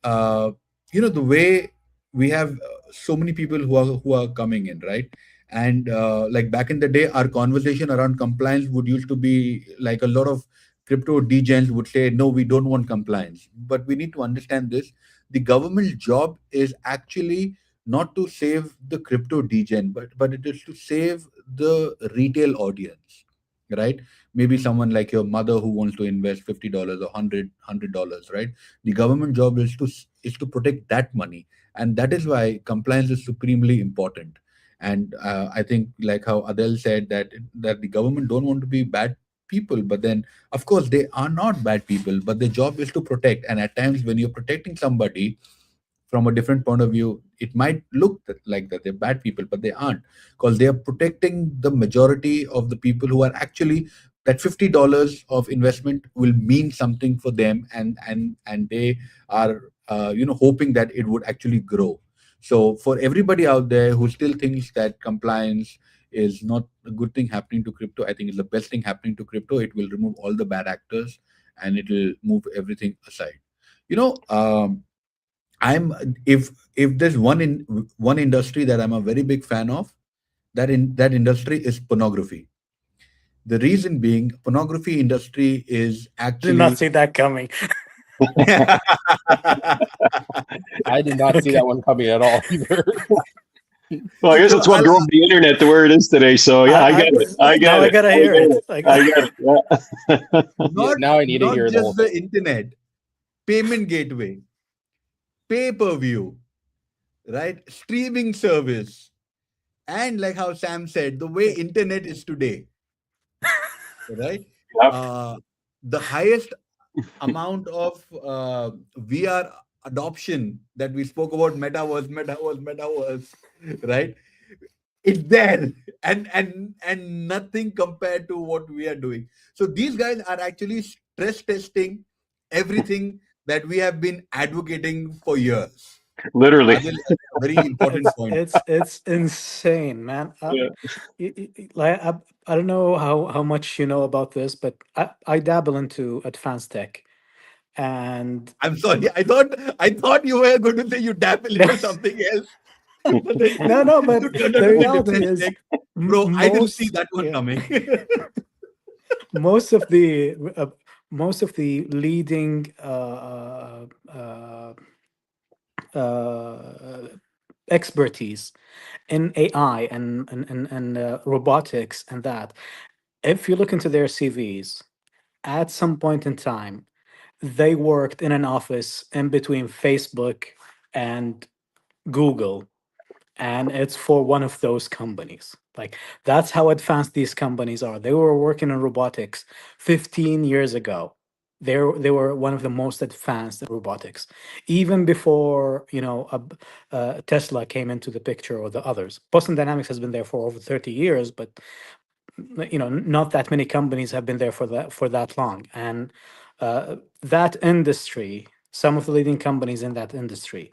uh, the way we have so many people who are coming in, right? And like back in the day, our conversation around compliance would used to be like a lot of crypto degens would say, no, we don't want compliance. But we need to understand this: the government job is actually not to save the crypto degen, but it is to save the retail audience, right? Maybe someone like your mother who wants to invest $50 or $100, right? The government job is to protect that money, and that is why compliance is supremely important. And I think, like how Adel said, that the government don't want to be bad people, but then of course they are not bad people, but their job is to protect. And at times when you're protecting somebody from a different point of view, it might look like that they're bad people, but they aren't, because they are protecting the majority of the people who are actually, that $50 of investment will mean something for them, and they are hoping that it would actually grow. So for everybody out there who still thinks that compliance is not a good thing happening to crypto, I think it's the best thing happening to crypto. It will remove all the bad actors and it will move everything aside. you know um, I'm if there's one industry that I'm a very big fan of, that industry is pornography. The reason being, pornography industry is did not actually see that coming. I did not see Okay. that one coming at all either. Well, I guess so that's what drove the internet to where it is today. So yeah, I get it. I Now get I it. gotta I hear get it. it. I get it. Yeah. Yeah, not now I need to not hear the whole just the thing. internet, payment gateway. pay-per-view, right? Streaming service, and like how Sam said, the way internet is today, right? Yep. Uh, the highest amount of VR adoption that we spoke about, metaverse, right? It's there, and nothing compared to what we are doing. So these guys are actually stress testing everything that we have been advocating for years. Literally. Adil, a very important point. It's insane, man. Yeah. Like I don't know how much you know about this, but I dabble into advanced tech, and I'm sorry. I thought you were going to say you dabble into something else. But then no, but you turned out the to be reality defense is tech. Bro, I didn't see most that one yeah, coming. most of the most of the leading uh, expertise in AI and robotics and that, if you look into their CVs, at some point in time, they worked in an office in between Facebook and Google, and it's for one of those companies. Like, that's how advanced these companies are. They were working in robotics 15 years ago. They were one of the most advanced in robotics, even before Tesla came into the picture or the others. Boston Dynamics has been there for over 30 years, but not that many companies have been there for that long. And that industry, some of the leading companies in that industry,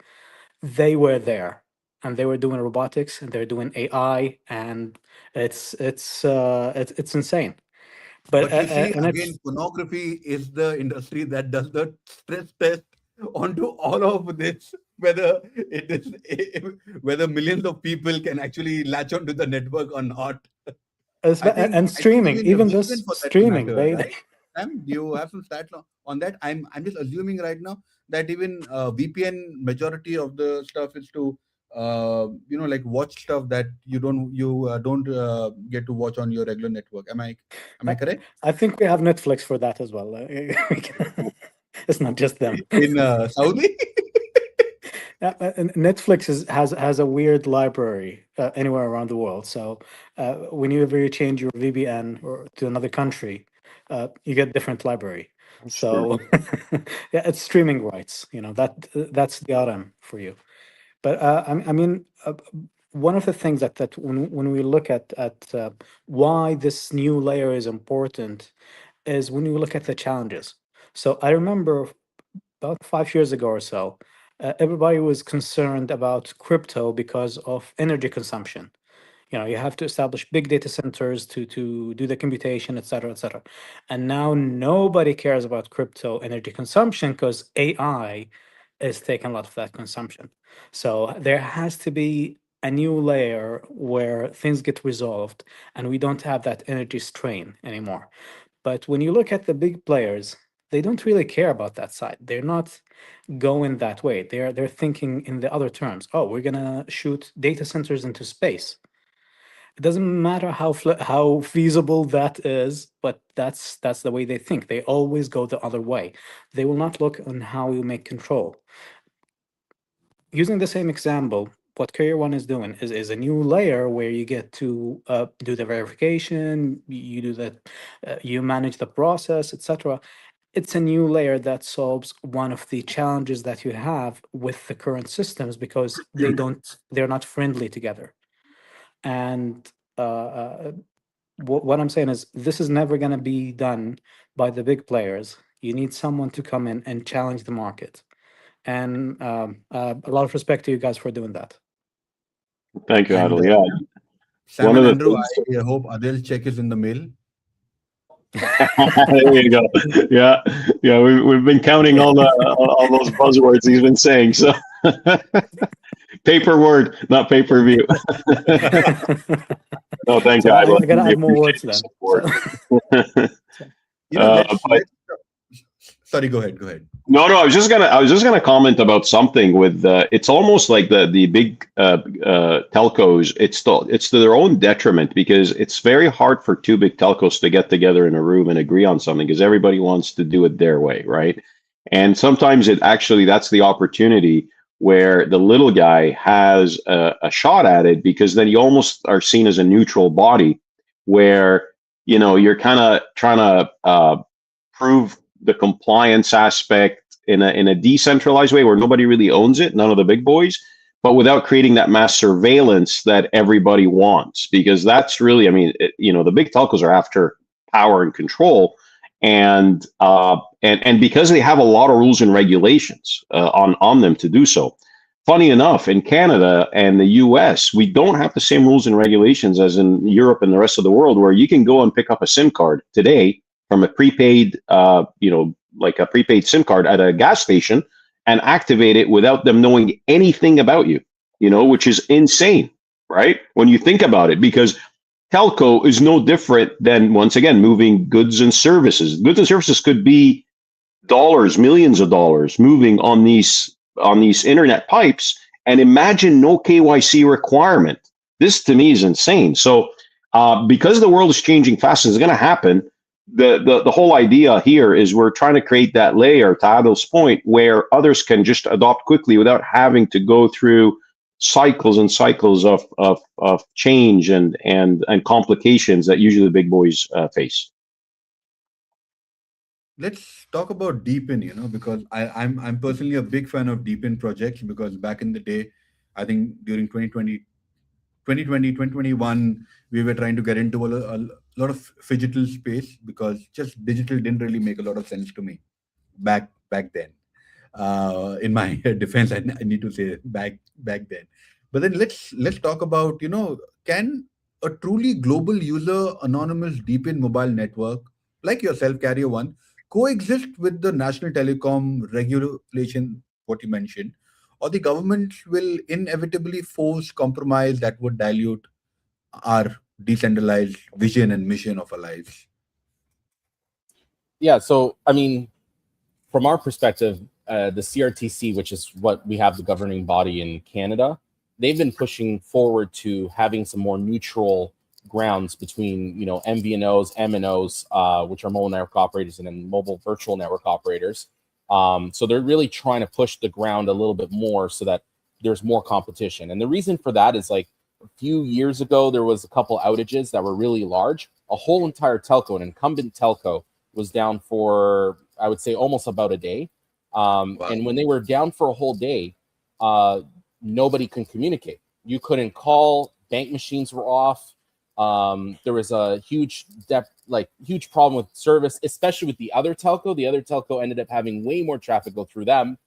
they were there, and they were doing robotics, and they're doing AI, and it's insane. But But you see, and again, it's pornography is the industry that does the stress test onto all of this, whether it is whether millions of people can actually latch onto the network or not. and I think streaming, even the even women this for that streaming, matter, they right? Sam, do you have some stats on that? I'm just assuming right now that even VPN majority of the stuff is to like watch stuff that you don't get to watch on your regular network. Am I I, correct? I think we have Netflix for that as well. It's not just them. In Saudi? And Netflix has a weird library anywhere around the world. So whenever you change your VPN or to another country, you get different library. Sure. So yeah, it's streaming rights. That's the RM for you. But one of the things that when we look at why this new layer is important is when you look at the challenges. So I remember about 5 years ago or so, everybody was concerned about crypto because of energy consumption. You have to establish big data centers to do the computation, et cetera, et cetera. And now nobody cares about crypto energy consumption because AI is taking a lot of that consumption. So there has to be a new layer where things get resolved and we don't have that energy strain anymore. But when you look at the big players, they don't really care about that side. They're not going that way. They're thinking in the other terms. Oh, we're gonna shoot data centers into space. It doesn't matter how feasible that is, but that's the way they think. They always go the other way. They will not look on how you make control. Using the same example, what Carrier One is doing is a new layer where you get to do the verification, you do that, you manage the process, etc. It's a new layer that solves one of the challenges that you have with the current systems because they're not friendly together. And what I'm saying is this is never going to be done by the big players. You need someone to come in and challenge the market. And a lot of respect to you guys for doing that. Thank you, And Adil. Yeah. Sam One and of the Andrew, things. I hope Adil check is in the mail. There you go. Yeah. Yeah. We've been counting all those buzzwords he's been saying. So paper word, not pay per view. No, thank So you, Adil. I gotta We add more appreciate words the then. support. So But Let's. Sorry, go ahead. Go ahead. no, I was just gonna comment about something with it's almost like the big telcos. It's to their own detriment because it's very hard for two big telcos to get together in a room and agree on something because everybody wants to do it their way, right? And sometimes it actually that's the opportunity where the little guy has a shot at it, because then you almost are seen as a neutral body where, you know, you're kind of trying to prove the compliance aspect in a decentralized way where nobody really owns it, none of the big boys, but without creating that mass surveillance that everybody wants. Because that's really, I mean, you know, the big telcos are after power and control, and because they have a lot of rules and regulations on them to do so. Funny enough, in Canada and the US, we don't have the same rules and regulations as in Europe and the rest of the world, where you can go and pick up a SIM card today from a prepaid, you know, like a prepaid SIM card at a gas station and activate it without them knowing anything about you, you know, which is insane, right? When you think about it, because telco is no different than, once again, moving goods and services. Goods and services could be dollars, millions of dollars moving on these internet pipes, and imagine no KYC requirement. This to me is insane. So because the world is changing fast, it's going to happen. The whole idea here is we're trying to create that layer, to Adil's point, where others can just adopt quickly without having to go through cycles and cycles of change and complications that usually the big boys face. Let's talk about deepen, you know, because I'm personally a big fan of deepen projects, because back in the day, I think during 2021, we were trying to get into a lot of phygital space, because just digital didn't really make a lot of sense to me back then. In my defense, I need to say back then. But then let's talk about, you know, can a truly global user anonymous deepen mobile network like yourself, Carrier One, coexist with the national telecom regulation, what you mentioned, or the government will inevitably force compromise that would dilute our decentralized vision and mission of our lives? Yeah, so I mean, from our perspective, the CRTC, which is what we have the governing body in Canada, they've been pushing forward to having some more neutral grounds between, you know, MVNOs, MNOs, which are mobile network operators, and then mobile virtual network operators. So they're really trying to push the ground a little bit more so that there's more competition. And the reason for that is, like, a few years ago, there was a couple outages that were really large. A whole entire telco, an incumbent telco, was down for, I would say, almost about a day. Wow. And when they were down for a whole day, nobody can communicate. You couldn't call. Bank machines were off. There was a huge problem with service, especially with the other telco. The other telco ended up having way more traffic go through them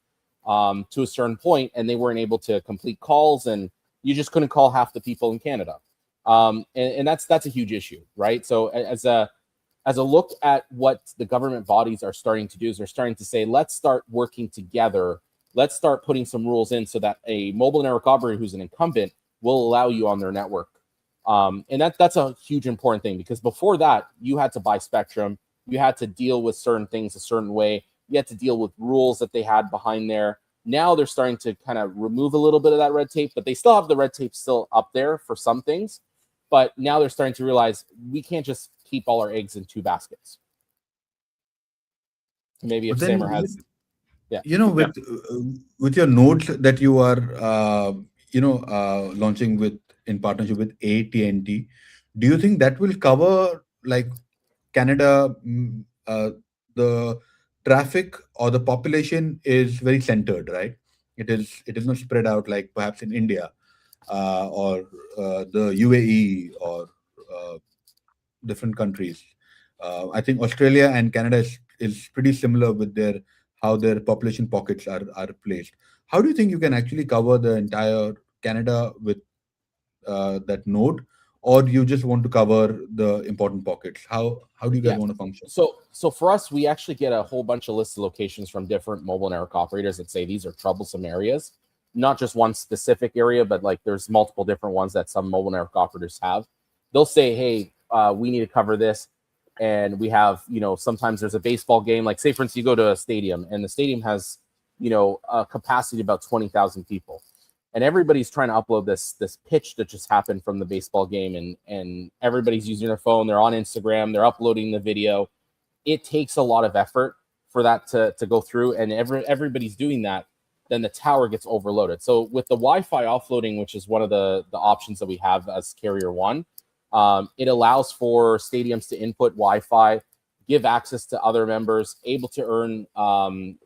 to a certain point, and they weren't able to complete calls, and you just couldn't call half the people in Canada. And that's a huge issue, right? So as a look at what the government bodies are starting to do, is they're starting to say, let's start working together. Let's start putting some rules in so that a mobile network operator who's an incumbent will allow you on their network. And that's a huge important thing, because before that, you had to buy spectrum. You had to deal with certain things a certain way. You had to deal with rules that they had behind there. Now they're starting to kind of remove a little bit of that red tape, but they still have the red tape still up there for some things. But now they're starting to realize we can't just keep all our eggs in two baskets. Maybe if Samer has, yeah, you know, with your nodes that you are launching with in partnership with AT&T, do you think that will cover, like, Canada? The traffic or the population is very centered, right? It is not spread out like perhaps in India, or the UAE, or uh, different countries. I think Australia and Canada is pretty similar with how their population pockets are placed. How do you think you can actually cover the entire Canada with that node, or do you just want to cover the important pockets? How do you guys yeah. want to function? So for us, we actually get a whole bunch of listed locations from different mobile network operators that say these are troublesome areas, not just one specific area, but like there's multiple different ones that some mobile network operators have. They'll say, hey, we need to cover this. And we have, you know, sometimes there's a baseball game, like say, for instance, you go to a stadium and the stadium has, you know, a capacity of about 20,000 people. And everybody's trying to upload this pitch that just happened from the baseball game, and everybody's using their phone, they're on Instagram, they're uploading the video. It takes a lot of effort for that to go through, and everybody's doing that. then the tower gets overloaded. So with the Wi-Fi offloading, which is one of the options that we have as Carrier One, it allows for stadiums to input Wi-Fi, give access to other members, able to earn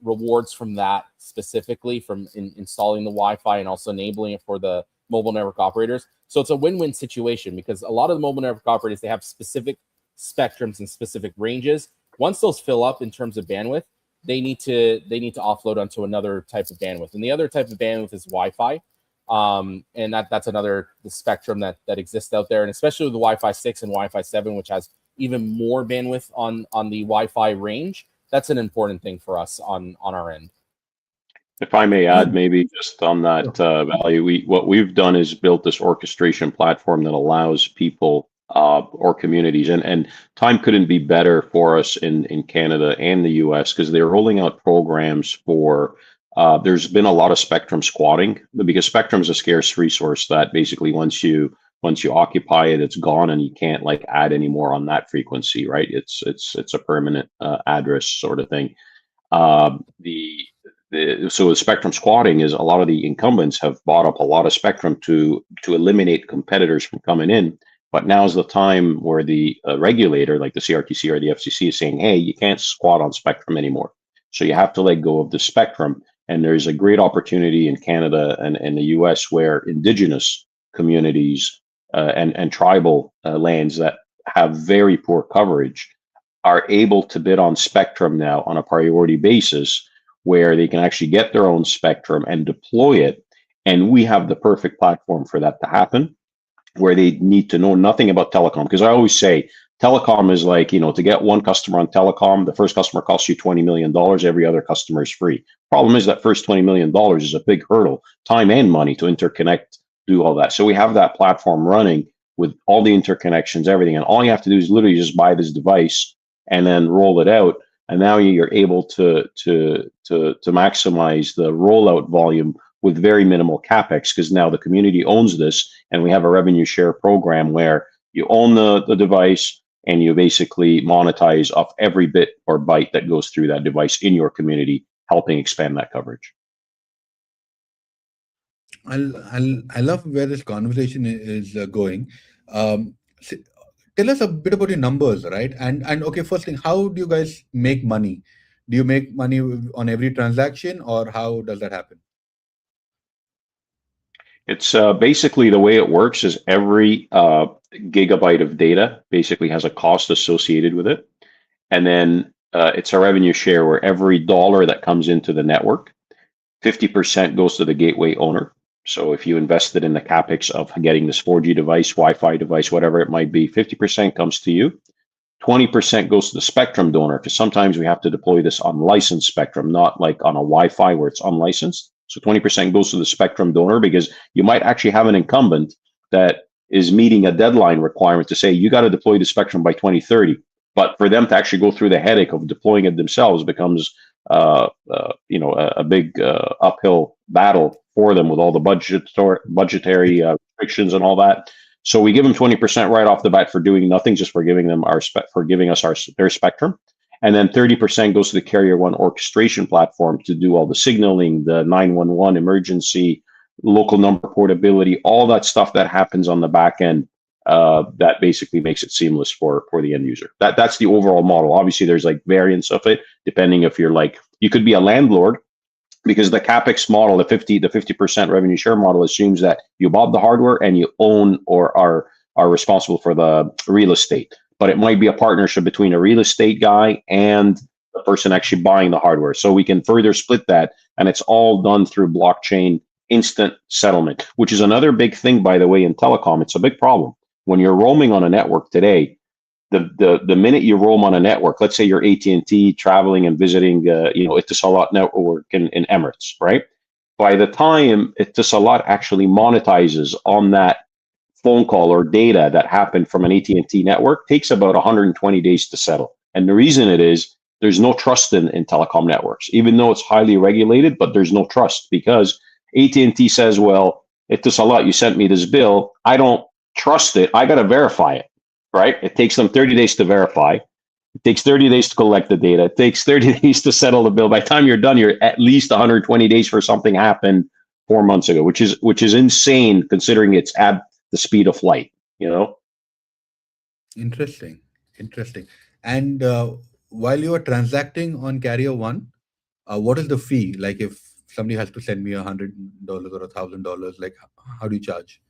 rewards from that, specifically from installing the Wi-Fi and also enabling it for the mobile network operators. So it's a win-win situation, because a lot of the mobile network operators, they have specific spectrums and specific ranges. Once those fill up in terms of bandwidth, they need to offload onto another type of bandwidth, and the other type of bandwidth is Wi-Fi. And that's another spectrum that exists out there, and especially with the Wi-Fi 6 and Wi-Fi 7, which has even more bandwidth on the Wi-Fi range. That's an important thing for us on our end. If I may add, maybe just on that value, what we've done is built this orchestration platform that allows people or communities, and time couldn't be better for us in Canada and the US, because they're rolling out programs for, there's been a lot of spectrum squatting, because spectrum is a scarce resource that basically once you occupy it, it's gone, and you can't like add any more on that frequency, right? It's a permanent address sort of thing. So the spectrum squatting is, a lot of the incumbents have bought up a lot of spectrum to eliminate competitors from coming in. But now's the time where the regulator, like the CRTC or the FCC, is saying, hey, you can't squat on spectrum anymore. So you have to let go of the spectrum. And there's a great opportunity in Canada and the US where indigenous communities and tribal lands that have very poor coverage are able to bid on spectrum now on a priority basis, where they can actually get their own spectrum and deploy it. And we have the perfect platform for that to happen, where they need to know nothing about telecom. Because I always say telecom is like, to get one customer on telecom, the first customer costs you $20 million, every other customer is free. Problem is that first $20 million is a big hurdle, time and money to interconnect, do all that. So we have that platform running with all the interconnections, everything. And all you have to do is literally just buy this device and then roll it out. And now you're able to maximize the rollout volume with very minimal capex, because now the community owns this, and we have a revenue share program where you own the device and you basically monetize off every bit or byte that goes through that device in your community, helping expand that coverage. I love where this conversation is going. Tell us a bit about your numbers, right? And okay, first thing, how do you guys make money? Do you make money on every transaction, or how does that happen? It's basically, the way it works is every gigabyte of data basically has a cost associated with it. And then it's a revenue share where every dollar that comes into the network, 50% goes to the gateway owner. So if you invested in the capex of getting this 4G device, Wi-Fi device, whatever it might be, 50% comes to you. 20% goes to the spectrum donor, because sometimes we have to deploy this on licensed spectrum, not like on a Wi-Fi where it's unlicensed. So 20% goes to the spectrum donor, because you might actually have an incumbent that is meeting a deadline requirement to say, you got to deploy the spectrum by 2030. But for them to actually go through the headache of deploying it themselves becomes a big uphill battle for them, with all the budgetary restrictions and all that. So we give them 20% right off the bat for doing nothing, just for giving them their spectrum. And then 30% goes to the Carrier One orchestration platform to do all the signaling, the 911 emergency, local number portability, all that stuff that happens on the back end. That basically makes it seamless for the end user. That's the overall model. Obviously, there's like variants of it, depending if you're like, you could be a landlord, because the capex model, the 50% revenue share model, assumes that you bought the hardware and you own or are responsible for the real estate. But it might be a partnership between a real estate guy and the person actually buying the hardware. So we can further split that, and it's all done through blockchain instant settlement, which is another big thing, by the way, in telecom. It's a big problem. When you're roaming on a network today, the minute you roam on a network, let's say you're AT&T traveling and visiting, Etisalat network in Emirates, right? By the time Etisalat actually monetizes on that phone call or data that happened from an AT&T network, takes about 120 days to settle. And the reason it is, there's no trust in telecom networks, even though it's highly regulated, but there's no trust, because AT&T says, well, Etisalat, you sent me this bill. I don't trust it. I got to verify it. Right? It takes them 30 days to verify. It takes 30 days to collect the data. It takes 30 days to settle the bill. By the time you're done, you're at least 120 days for something happened 4 months ago, which is insane considering it's at the speed of light. Interesting. Interesting. And while you are transacting on Carrier One, what is the fee? Like if somebody has to send me $100 or $1,000, like how do you charge?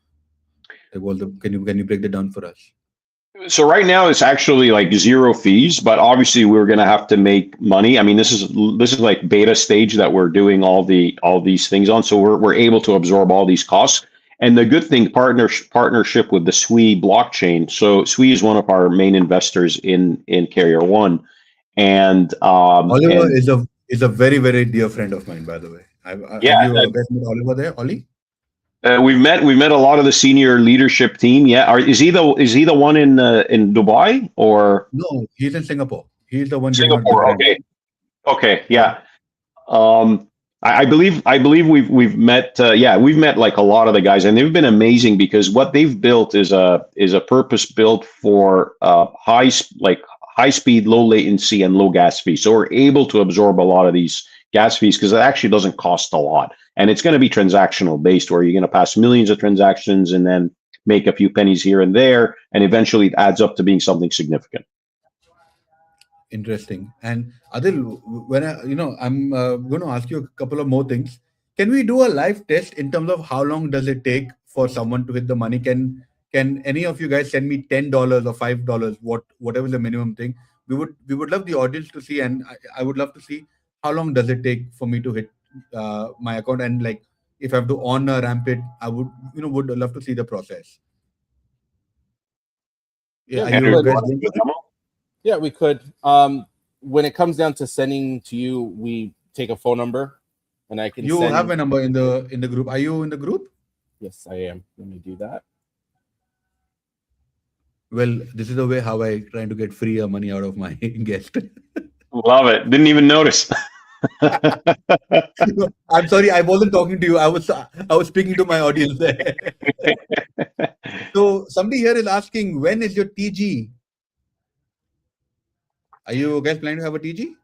Like, can you break that down for us? So right now it's actually like zero fees, but obviously we're going to have to make money. I mean, this is like beta stage that we're doing all these things on. So we're able to absorb all these costs. And the good thing, partnership with the SWE blockchain. So SWE is one of our main investors in Carrier One, and Oliver and is a very very dear friend of mine, by the way. yeah, Have you guys met Oliver there, Ollie? we've met a lot of the senior leadership team. Yeah, is he the one in Dubai or No, he's in Singapore. He's the one giving out the Singapore? grant. Okay, Yeah. yeah. I believe we've met like a lot of the guys, and they've been amazing because what they've built is a purpose built for high speed, low latency, and low gas fees. So we're able to absorb a lot of these gas fees because it actually doesn't cost a lot, and it's going to be transactional based, where you're going to pass millions of transactions and then make a few pennies here and there, and eventually it adds up to being something significant. Interesting. And Adil, when I'm going to ask you a couple of more things. Can we do a live test in terms of how long does it take for someone to hit the money? Can any of you guys send me $10 or $5, whatever the minimum thing? We would love the audience to see, and I would love to see how long does it take for me to hit my account, and like if I have to on or ramp it, I would love to see the process. Yeah, Yeah, are we you could. guys going for that? Yeah, we could. When it comes down to sending to you, we take a phone number, and I can You send. have my number in the group. Are you in the group? Yes, I am. Let me do that. Well, this is the way how I trying to get free money out of my guest. Love it. Didn't even notice. No, I'm sorry, I wasn't talking to you. I was speaking to my audience there. So somebody here is asking, when is your TG? Are you guys planning to have a TG?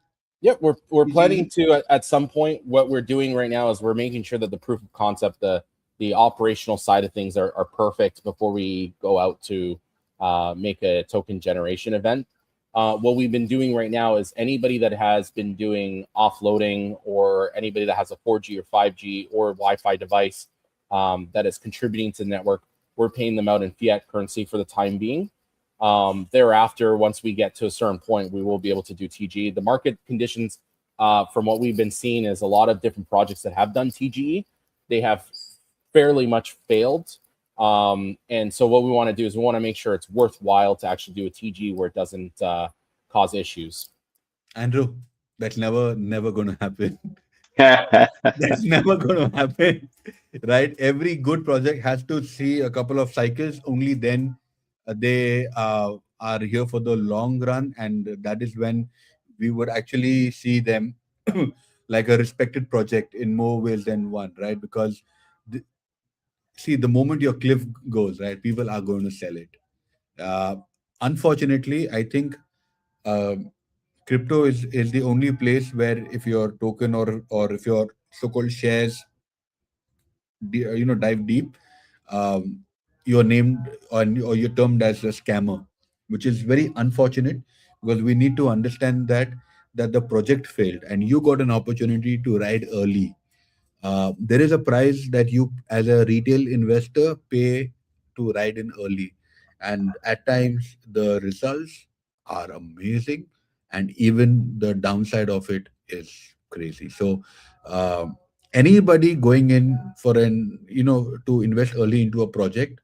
Yep, we're TG? planning to at some point. What we're doing right now is we're making sure that the proof of concept, the operational side of things are perfect before we go out to make a token generation event. What we've been doing right now is anybody that has been doing offloading, or anybody that has a 4G or 5G or Wi-Fi device that is contributing to the network, we're paying them out in fiat currency for the time being. Thereafter, once we get to a certain point, we will be able to do TG. The market conditions, from what we've been seeing, is a lot of different projects that have done TGE. They have fairly much failed. And so what we want to do is we want to make sure it's worthwhile to actually do a TG where it doesn't cause issues. Andrew, that's never going to happen. That's never going to happen, right? Every good project has to see a couple of cycles. Only then they are here for the long run, and that is when we would actually see them like a respected project in more ways than one, right? Because see, the moment your cliff goes, right, people are going to sell it. Uh, Unfortunately, I think crypto is the only place where if your token or if your so-called shares dive deep, um, you're named or you're termed as a scammer, which is very unfortunate, because we need to understand that the project failed and you got an opportunity to ride early. There is a price that you as a retail investor pay to ride in early, and at times the results are amazing, and even the downside of it is crazy. So anybody going in for to invest early into a project,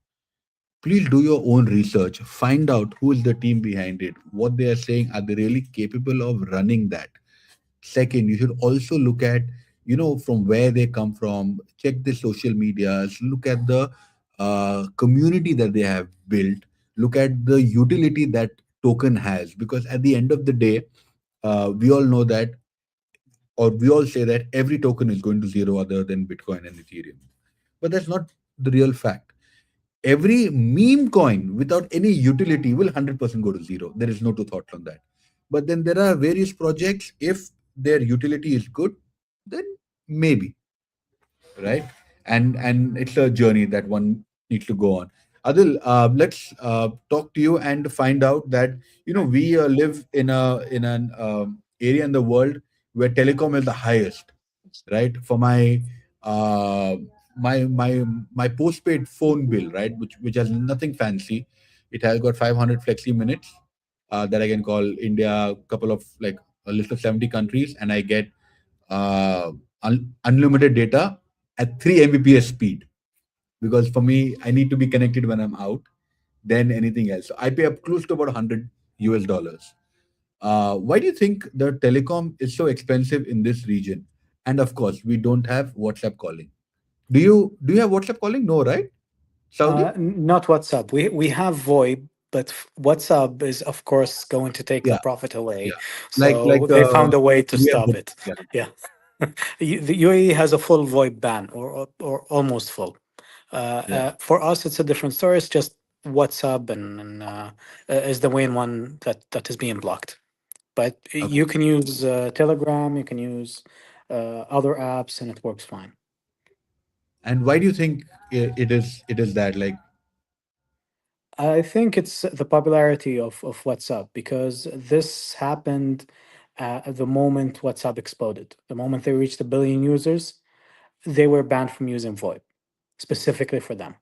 please do your own research, find out who is the team behind it, what they are saying, are they really capable of running that. Second, you should also look at, from where they come from, check the social medias, look at the community that they have built, look at the utility that token has. Because at the end of the day, we all know that, or we all say that every token is going to zero other than Bitcoin and Ethereum. But that's not the real fact. Every meme coin without any utility will 100% go to zero. There is no two thoughts on that. But then there are various projects. If their utility is good, then maybe, right? And it's a journey that one needs to go on. Adil, let's talk to you and find out that we live in an area in the world where telecom is the highest, right? For uh, my postpaid phone bill, right, which has nothing fancy. It has got 500 flexi minutes that I can call India, couple of like a list of 70 countries, and I get uh, unlimited data at 3 Mbps speed. Because for me, I need to be connected when I'm out than anything else. So I pay up close to about 100 US dollars. Why do you think the telecom is so expensive in this region? And of course, we don't have WhatsApp calling. Do you have WhatsApp calling? No, right? Saudi? Not WhatsApp. We have VoIP, but WhatsApp is of course going to take the Yeah, profit away. yeah. Like So they found a way to we have stop both. it. Yeah, Yeah, the UAE has a full VoIP ban, or almost full. yeah. For us, it's a different story. It's just WhatsApp is the main one that is being blocked. But Okay. you can use Telegram. You can use other apps, and it works fine. And why do you think it is that like? I think it's the popularity of WhatsApp, because this happened at the moment WhatsApp exploded. The moment they reached 1 billion users, they were banned from using VoIP specifically for them.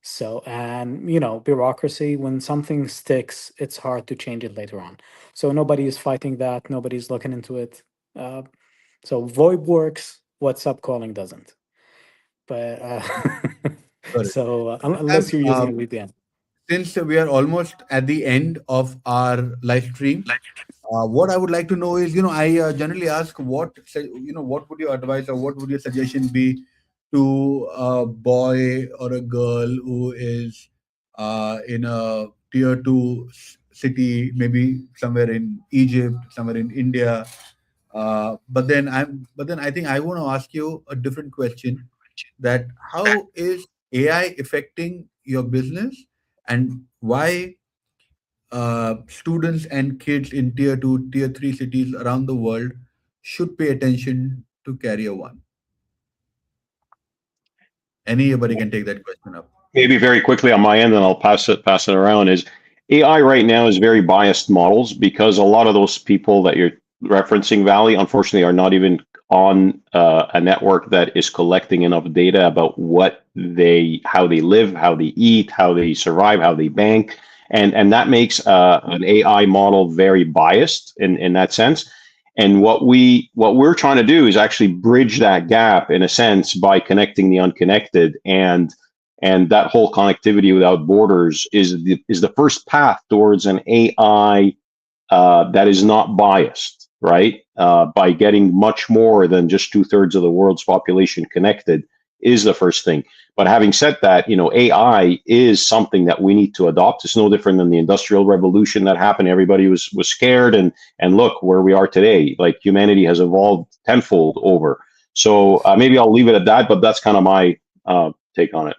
So, and bureaucracy, when something sticks, it's hard to change it later on. So nobody is fighting that. Nobody's looking into it. Uh, so VoIP works, WhatsApp calling doesn't. But Got it. so Sam, unless you're using a VPN. since we are almost at the end of our live stream, what I would like to know is, I generally ask what would your advice or what would your suggestion be to a boy or a girl who is in a tier two city, maybe somewhere in Egypt, somewhere in India. But then I think I want to ask you a different question: that how is AI affecting your business, and why students and kids in tier two, tier three cities around the world should pay attention to Carrier One? Anybody can take that question up. Maybe very quickly on my end, and I'll pass it around. Is AI right now is very biased models because a lot of those people that you're referencing, Valley, unfortunately, are not even on a network that is collecting enough data about how they live, how they eat, how they survive, how they bank, and that makes an AI model very biased in that sense. And what we're trying to do is actually bridge that gap in a sense by connecting the unconnected, and that whole connectivity without borders is the first path towards an AI that is not biased, right? By getting much more than just 2/3 of the world's population connected is the first thing. But having said that, AI is something that we need to adopt. It's no different than the Industrial Revolution that happened. Everybody was scared, and look where we are today. Like humanity has evolved tenfold over. So maybe I'll leave it at that. But that's kind of my take on it.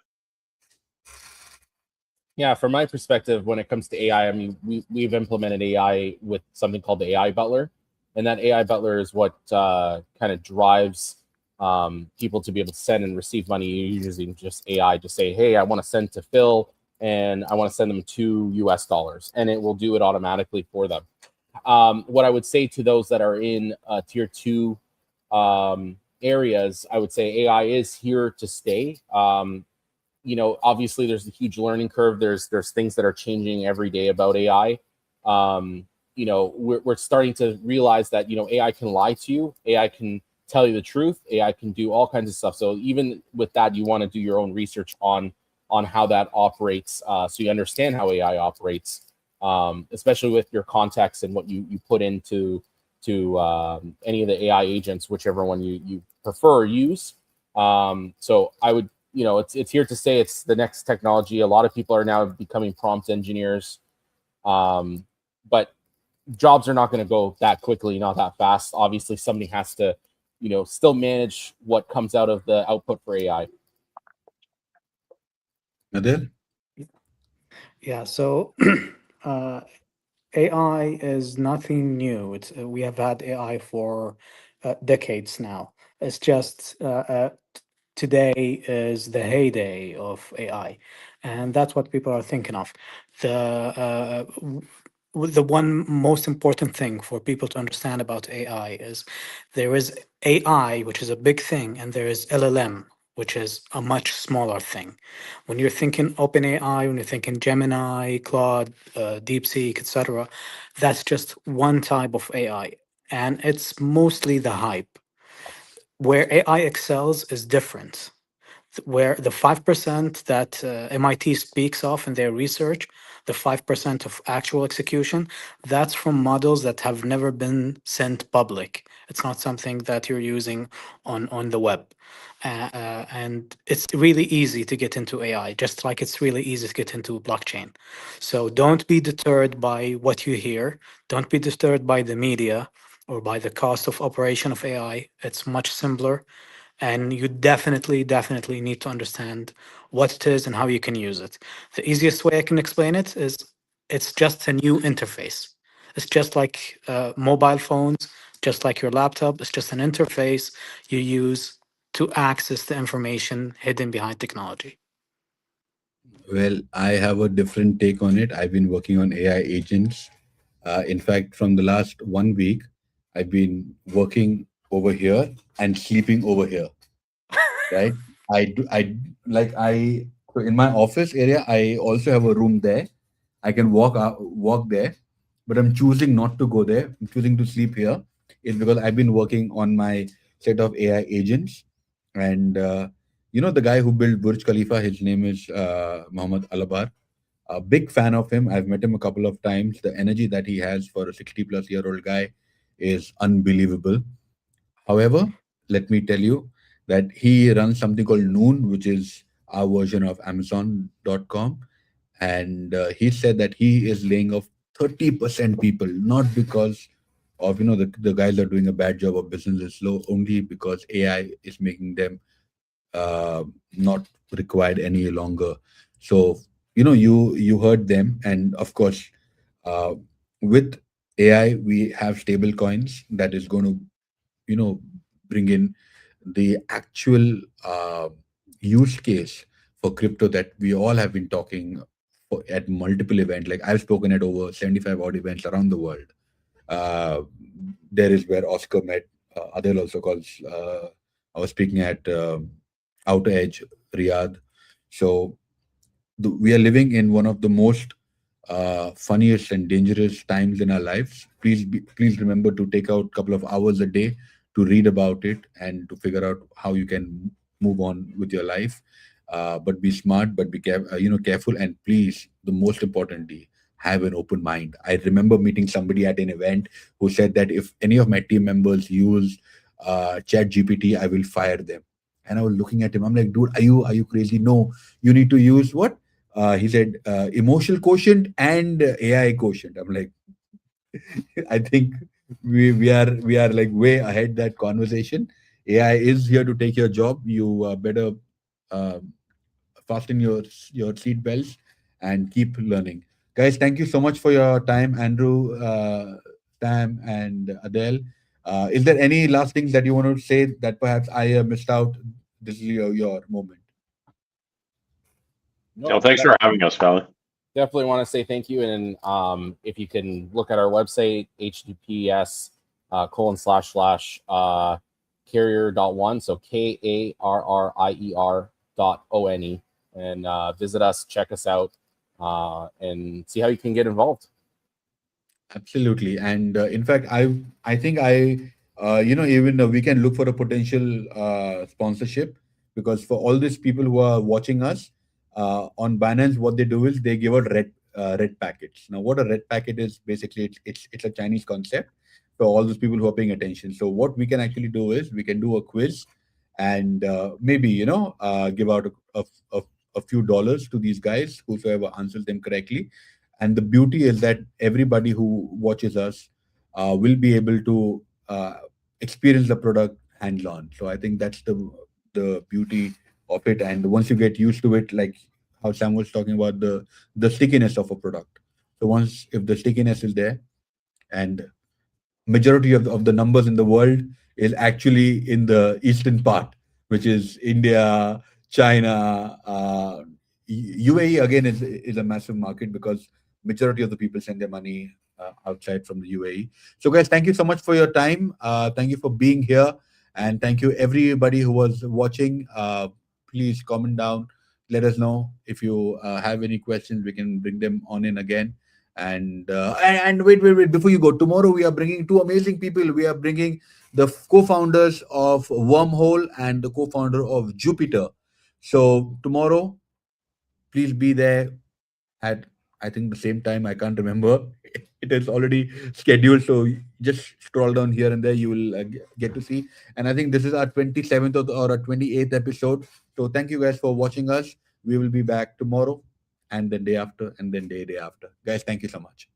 Yeah, from my perspective, when it comes to AI, I mean, we've implemented AI with something called the AI Butler, and that AI Butler is what kind of drives people to be able to send and receive money using just AI to say, hey, I want to send to Phil, and I want to send them $2, and it will do it automatically for them. What I would say to those that are in tier two areas, I would say AI is here to stay. Obviously there's a huge learning curve. There's things that are changing every day about AI. We're starting to realize that, AI can lie to you. AI can tell you the truth. AI can do all kinds of stuff. So even with that, you want to do your own research on how that operates, so you understand how AI operates, especially with your context and what you put into any of the AI agents, whichever one you prefer or use. So I would, it's here to stay. It's the next technology. A lot of people are now becoming prompt engineers, but jobs are not going to go that quickly, not that fast. Obviously, somebody has to, still manage what comes out of the output for AI. Adil? Yeah. So, uh, AI is nothing new. We have had AI for decades now. It's just today is the heyday of AI, and that's what people are thinking of. The one most important thing for people to understand about AI is there is AI, which is a big thing, and there is LLM, which is a much smaller thing. When you're thinking OpenAI, when you're thinking Gemini, Claude, DeepSeek, etc., that's just one type of AI, and it's mostly the hype. Where AI excels is different. Where the 5% that MIT speaks of in their research, the 5% of actual execution, that's from models that have never been sent public. It's not something that you're using on the web. And it's really easy to get into AI, just like it's really easy to get into blockchain. So don't be deterred by what you hear. Don't be deterred by the media or by the cost of operation of AI. It's much simpler, and you definitely need to understand what it is and how you can use it. The easiest way I can explain it is it's just a new interface. It's just like mobile phones, just like your laptop. It's just an interface you use to access the information hidden behind technology. Well, I have a different take on it. I've been working on AI agents. In fact, from the last 1 week, I've been working over here and sleeping over here. Right? I like I so in my office area, I also have a room there. I can walk there, but I'm choosing not to go there. I'm choosing to sleep here. It's because I've been working on my set of AI agents, and the guy who built Burj Khalifa. His name is Mohammed Alabar. A big fan of him. I've met him a couple of times. The energy that he has for a 60-plus-year-old guy is unbelievable. However, let me tell you that he runs something called Noon, which is our version of Amazon.com. And he said that he is laying off 30% people, not because of the guys are doing a bad job or business is slow, only because AI is making them not required any longer. So you heard them, and of course, uh, with AI we have stable coins that is going to bring in the actual use case for crypto that we all have been talking at multiple events. Like I've spoken at over 75 odd events around the world. uh, there is where Oscar met Adele also calls. I was speaking at Outer Edge, Riyadh. So we are living in one of the most funniest and dangerous times in our lives. Please remember to take out a couple of hours a day to read about it and to figure out how you can move on with your life. But be smart, but be careful, and please, the most importantly, have an open mind. I remember meeting somebody at an event who said that if any of my team members use Chat GPT, I will fire them. And I was looking at him. I'm like, dude, are you crazy? No, you need to use what? He said emotional quotient and AI quotient. I'm like, I think we are like way ahead that conversation. AI is here to take your job. You better uh, fasten your seat belts and keep learning, guys. Thank you so much for your time, Andrew, Sam, and Adele. Is there any last things that you want to say that perhaps I missed out? This is your moment. No, No, thanks for having us, Valley. definitely want to say thank you. And if you can look at our website, https carrier.one, so KARRIER.ONE, and visit us, check us out, and see how you can get involved. Absolutely, and in fact, I think even we can look for a potential sponsorship, because for all these people who are watching us on Binance, what they do is they give out red packets. Now, what a red packet is basically, it's a Chinese concept for all those people who are paying attention. So, what we can actually do is we can do a quiz, and maybe give out a few dollars to these guys whosoever answers them correctly. And the beauty is that everybody who watches us will be able to experience the product hands on. So I think that's the beauty of it. And once you get used to it, like how Sam was talking about the stickiness of a product, So once if the stickiness is there, and majority of the numbers in the world is actually in the eastern part, which is India, China, UAE again is a massive market because majority of the people send their money outside from the UAE. So guys, thank you so much for your time. Thank you for being here, and thank you everybody who was watching. Please comment down. Let us know if you have any questions. We can bring them on in again. And wait, before you go, tomorrow we are bringing two amazing people. We are bringing the co-founders of Wormhole and the co-founder of Jupiter. So tomorrow, please be there at, I think, the same time. I can't remember. It is already scheduled, so just scroll down here and there. You will get to see. And I think this is our 27th or our 28th episode. So thank you guys for watching us. We will be back tomorrow, and then day after, and then day after. Guys, thank you so much.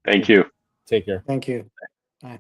Thank you. Take care. Thank you.